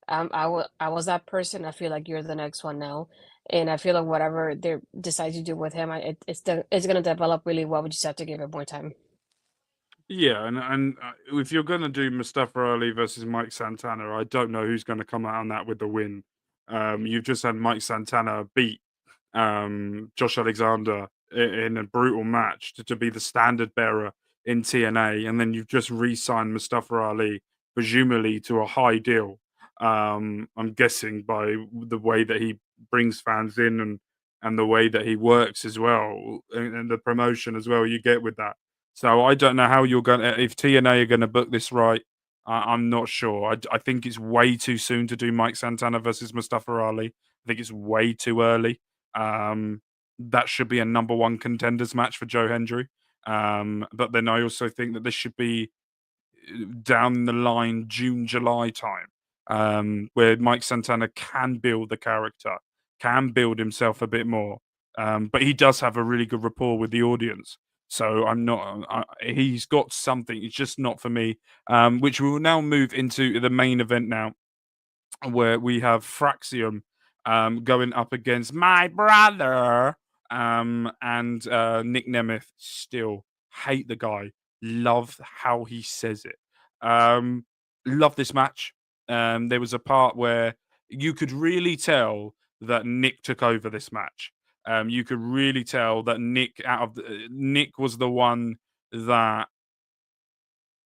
I was that person. I feel like you're the next one now, and I feel like whatever they decide to do with him, it's gonna develop really well. We just have to give it more time. Yeah, and if you're gonna do Mustafa Ali versus Mike Santana, I don't know who's gonna come out on that with the win. You've just had Mike Santana beat Josh Alexander in a brutal match to be the standard bearer in TNA, and then you've just re-signed Mustafa Ali, presumably to a high deal. I'm guessing by the way that he brings fans in and the way that he works as well, and the promotion as well you get with that. So I don't know how you're gonna if TNA are gonna book this right. I'm not sure. I think it's way too soon to do Mike Santana versus Mustafa Ali. I think it's way too early. That should be a number one contenders match for Joe Hendry. But then I also think that this should be down the line June, July time, where Mike Santana can build the character, can build himself a bit more. But he does have a really good rapport with the audience. So I'm not. He's got something. It's just not for me. Which we will now move into the main event now, where we have Fraxium going up against my brother and Nick Nemeth. Still hate the guy. Love how he says it. Love this match. There was a part where you could really tell that Nick took over this match. You could really tell that Nick was the one that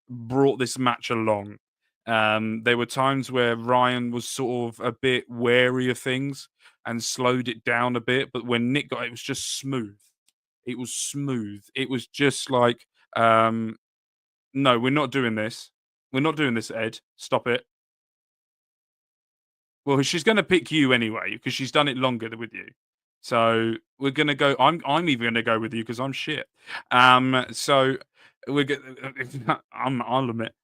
brought this match along. There were times where Ryan was sort of a bit wary of things and slowed it down a bit, but when Nick got it, was just smooth. It was smooth. It was just like, no, we're not doing this. We're not doing this, Ed. Stop it. Well, she's going to pick you anyway because she's done it longer with you. So we're going to go. I'm even going to go with you because I'm shit. So we're I'll admit.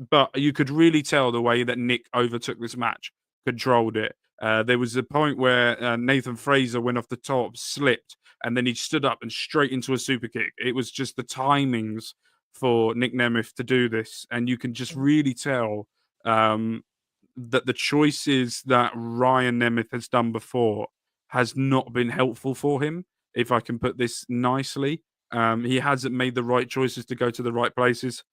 But you could really tell the way that Nick overtook this match, controlled it. There was a point where Nathan Frazer went off the top, slipped, and then he stood up and straight into a super kick. It was just the timings for Nick Nemeth to do this, and you can just really tell that the choices that Ryan Nemeth has done before has not been helpful for him, if I can put this nicely. He hasn't made the right choices to go to the right places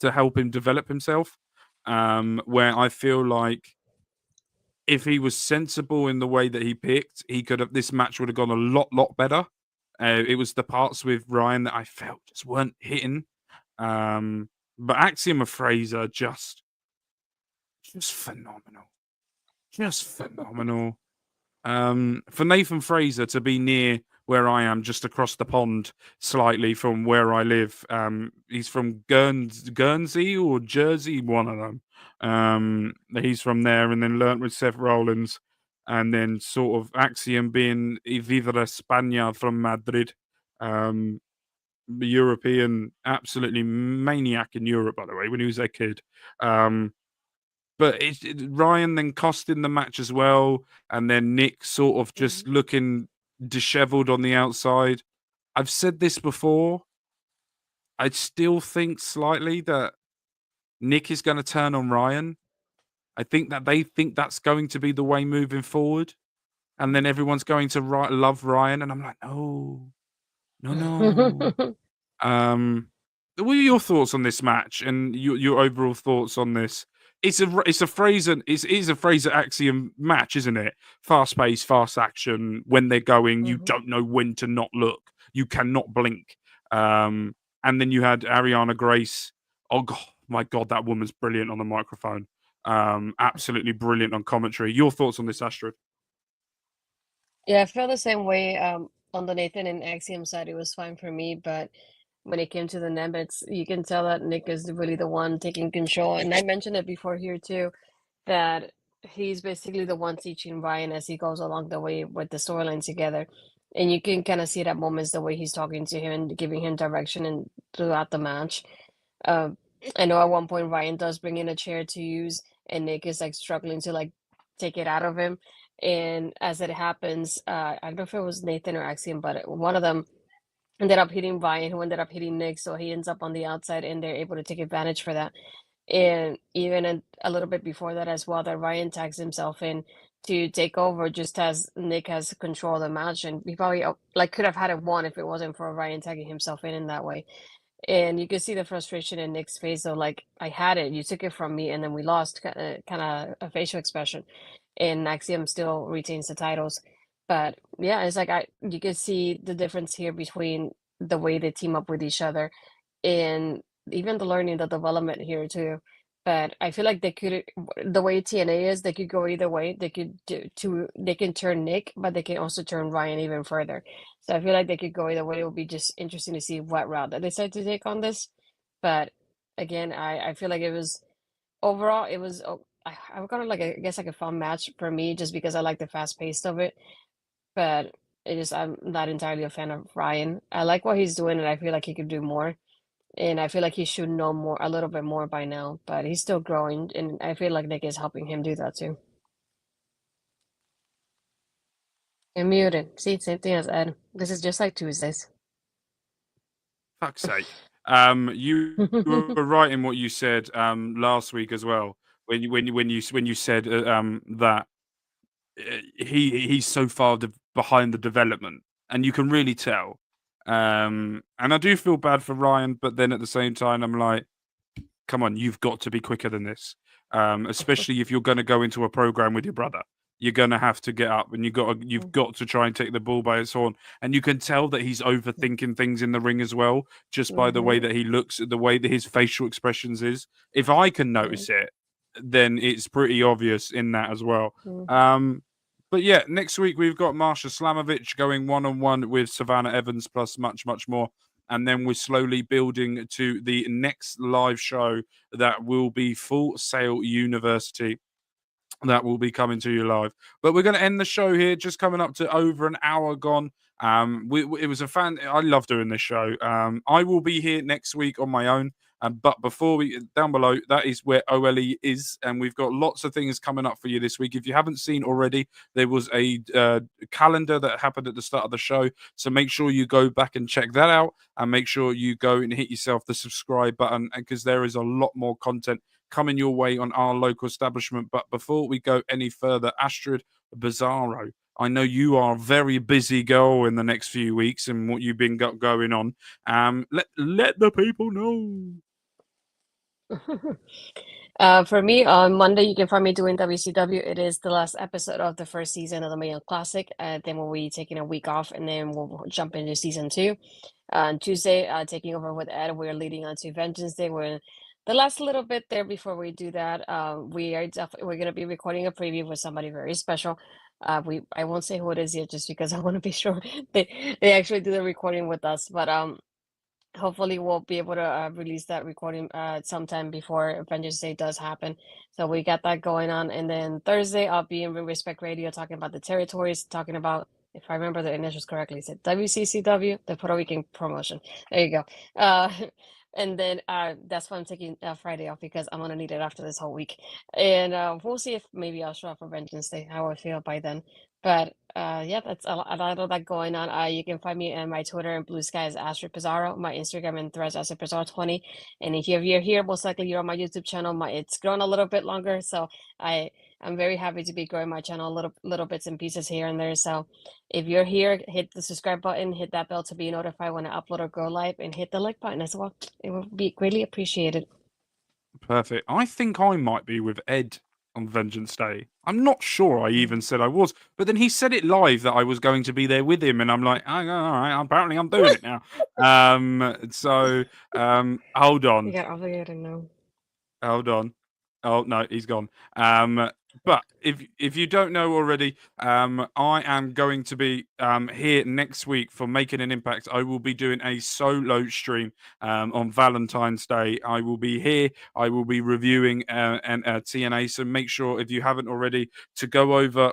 to help him develop himself. Where I feel like if he was sensible in the way that he picked, he could have this match would have gone a lot better. It was the parts with Ryan that I felt just weren't hitting. But Axiom of Frazer just phenomenal. Just phenomenal. For Nathan Frazer to be near where I am, just across the pond slightly from where I live. He's from Guernsey or Jersey, one of them. He's from there and then learnt with Seth Rollins. And then sort of Axiom being Viva España from Madrid. European, absolutely maniac in Europe, by the way, when he was a kid. But Ryan then costing the match as well, and then Nick sort of just looking disheveled on the outside. I've said this before. I still think slightly that Nick is going to turn on Ryan. I think that they think that's going to be the way moving forward, and then everyone's going to love Ryan, and I'm like, no. what are your thoughts on this match and your overall thoughts on this? It's a Frazer it is a Frazer Axiom match, isn't it? Fast pace, fast action. When they're going, you don't know when to not look. You cannot blink. And then you had Arianna Grace. Oh god, my god, that woman's brilliant on the microphone. Absolutely brilliant on commentary. Your thoughts on this, Astrid? Yeah, I feel the same way. On the Nathan and Axiom side, it was fine for me, but when it came to the Nemeth, you can tell that Nick is really the one taking control. And I mentioned it before here too, that he's basically the one teaching Ryan as he goes along the way with the storyline together. And you can kind of see it at moments the way he's talking to him and giving him direction and throughout the match. I know at one point Ryan does bring in a chair to use, and Nick is like struggling to like take it out of him. And as it happens, I don't know if it was Nathan or Axiom, but one of them ended up hitting Ryan, who ended up hitting Nick. So he ends up on the outside, and they're able to take advantage for that. And even a little bit before that as well, that Ryan tags himself in to take over just as Nick has control of the match. And he probably like could have had it won if it wasn't for Ryan tagging himself in that way. And you could see the frustration in Nick's face of like, I had it, you took it from me, and then we lost, kind of a facial expression. And Axiom still retains the titles. But yeah, it's like you could see the difference here between the way they team up with each other and even the learning, the development here too. But I feel like they could, the way TNA is, they could go either way. They could they can turn Nick, but they can also turn Ryan even further. So I feel like they could go either way. It will be just interesting to see what route they decide to take on this. But again, I feel like it was overall, it was I would call it like I guess like a fun match for me, just because I like the fast pace of it. But it is I'm not entirely a fan of Ryan. I like what he's doing, and I feel like he could do more. And I feel like he should know more, a little bit more by now, but he's still growing, and I feel like Nick is helping him do that too. I'm muted. See, same thing as Ed. This is just like Tuesdays. Fuck's sake. You were right in what you said last week as well. When you said that he's so far behind the development, and you can really tell. And I do feel bad for Ryan, but then at the same time, I'm like, come on, you've got to be quicker than this. Especially if you're going to go into a program with your brother, you're going to have to get up, and you've got to try and take the bull by its horn. And you can tell that he's overthinking things in the ring as well, just by the way that he looks, the way that his facial expressions is. If I can notice it, then it's pretty obvious in that as well. But yeah, next week we've got Marsha Slamovich going one-on-one with Savannah Evans, plus much, much more. And then we're slowly building to the next live show that will be Full Sail University. That will be coming to you live. But we're going to end the show here, just coming up to over an hour gone. It was a fan. I love doing this show. I will be here next week on my own. But before we down below, that is where OLE is, and we've got lots of things coming up for you this week. If you haven't seen already, there was a calendar that happened at the start of the show, so make sure you go back and check that out, and make sure you go and hit yourself the subscribe button, because there is a lot more content coming your way on our local establishment. But before we go any further, Astrid Bizarro, I know you are a very busy girl in the next few weeks and what you've been got going on. Let the people know. For me, on Monday, you can find me doing WCW. It is the last episode of the first season of the Mayo Classic. Then we'll be taking a week off, and then we'll jump into season 2. On Tuesday, taking over with Ed, we're leading on to Vengeance Day. We're the last little bit there before we do that. We're going to be recording a preview with somebody very special. I won't say who it is yet, just because I want to be sure they actually do the recording with us. But hopefully we'll be able to release that recording sometime before Vengeance Day does happen. So we got that going on. And then Thursday, I'll be in Respect Radio talking about the territories, talking about, if I remember the initials correctly, it's WCCW, the Puerto Rican promotion. There you go. And then that's why I'm taking Friday off, because I'm going to need it after this whole week. And we'll see if maybe I'll show up for Vengeance Day, how I feel by then. But yeah, that's a lot of that going on. You can find me on my Twitter and Blue Sky as Astrid Pizarro, my Instagram and Threads Astrid Pizarro 20. And if you're here, most likely you're on my YouTube channel. It's grown a little bit longer, so I'm very happy to be growing my channel little bits and pieces here and there. So if you're here, hit the subscribe button, hit that bell to be notified when I upload or go live, and hit the like button as well. It would be greatly appreciated. Perfect. I think I might be with Ed on Vengeance Day. I'm not sure I even said I was, but then he said it live that I was going to be there with him, and I'm like, oh, all right, apparently I'm doing it now. Hold on. You got obligated now. Hold on. Oh no, he's gone. But if you don't know already, I am going to be here next week for Making an Impact. I will be doing a solo stream on Valentine's Day. I will be here. I will be reviewing TNA. So make sure, if you haven't already, to go over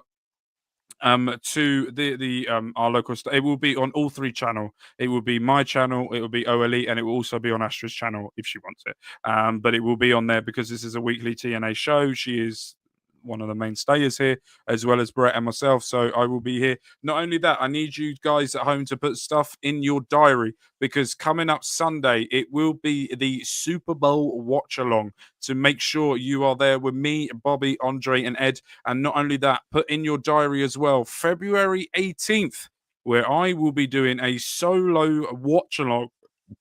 to the our local it will be on all 3 channels. It will be my channel, it will be OLE, and it will also be on Astra's channel if she wants it. But it will be on there because this is a weekly TNA show. She is one of the mainstays here, as well as Brett and myself. So I will be here. Not only that, I need you guys at home to put stuff in your diary, because coming up Sunday, it will be the Super Bowl watch along. So make sure you are there with me, Bobby, Andre, and Ed. And not only that, put in your diary as well, February 18th, where I will be doing a solo watch along.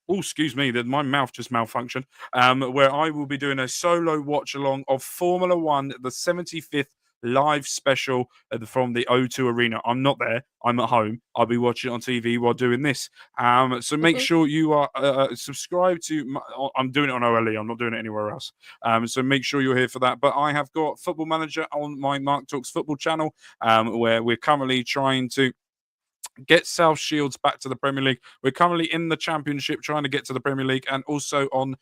Oh, excuse me, that my mouth just malfunctioned. Where I will be doing a solo watch along of Formula One, the 75th live special from the O2 Arena. I'm not there. I'm at home. I'll be watching it on TV while doing this. So make sure you are subscribed to. I'm doing it on OLE. I'm not doing it anywhere else. So make sure you're here for that. But I have got Football Manager on my Mark Talks Football channel, where we're currently trying to get South Shields back to the Premier League. We're currently in the Championship trying to get to the Premier League. And also on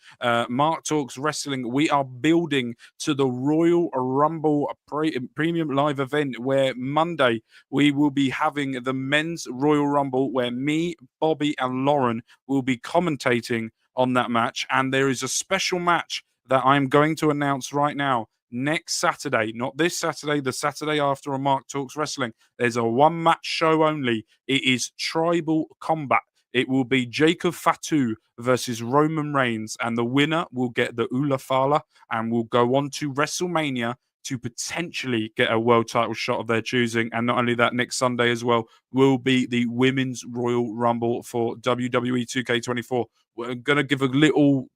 Mark Talks Wrestling, we are building to the Royal Rumble Premium Live event, where Monday we will be having the Men's Royal Rumble, where me, Bobby, and Lauren will be commentating on that match. And there is a special match that I'm going to announce right now. Next Saturday, not this Saturday, the Saturday after on Mark Talks Wrestling, there's a 1-match show only. It is Tribal Combat. It will be Jacob Fatu versus Roman Reigns, and the winner will get the Ula Fala and will go on to WrestleMania to potentially get a world title shot of their choosing. And not only that, next Sunday as well will be the Women's Royal Rumble for WWE 2K24. We're going to give a little...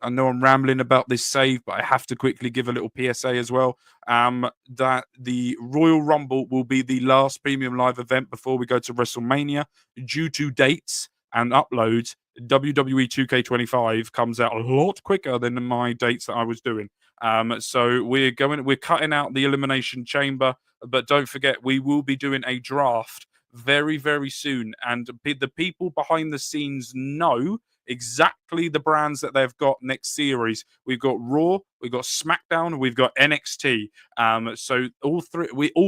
I know I'm rambling about this save, but I have to quickly give a little PSA as well. That the Royal Rumble will be the last premium live event before we go to WrestleMania. Due to dates and uploads, WWE 2K25 comes out a lot quicker than my dates that I was doing. So we're cutting out the Elimination Chamber, but don't forget, we will be doing a draft very, very soon. And the people behind the scenes know exactly the brands that they've got next series. We've got Raw, we've got SmackDown, we've got NXT. So all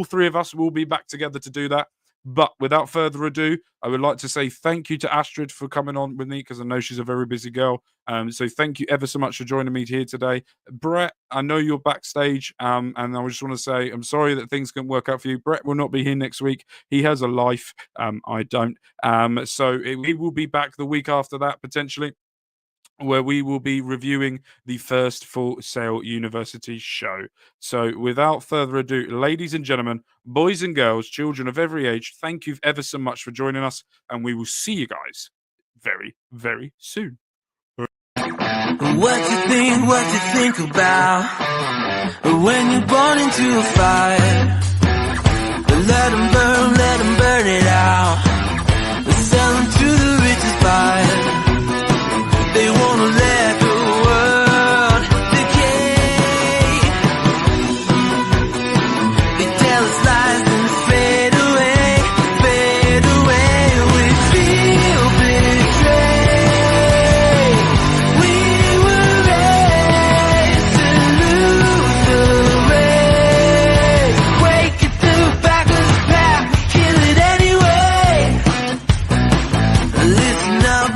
three of us will be back together to do that. But without further ado, I would like to say thank you to Astrid for coming on with me, because I know she's a very busy girl. So thank you ever so much for joining me here today. Brett, I know you're backstage, and I just want to say I'm sorry that things can work out for you. Brett will not be here next week. He has a life. I don't. We will be back the week after that, potentially, where we will be reviewing the first Full Sail University show. So without further ado, ladies and gentlemen, boys and girls, children of every age, thank you ever so much for joining us, and we will see you guys very, very soon. What you think about when you're born into a fire? Let them burn it out. Sell them to the richest buyer. They wanna let the world decay. They tell us lies and fade away. We feel betrayed. We were raised to lose the race. Wake it to the back of the pack, kill it anyway. Listen up.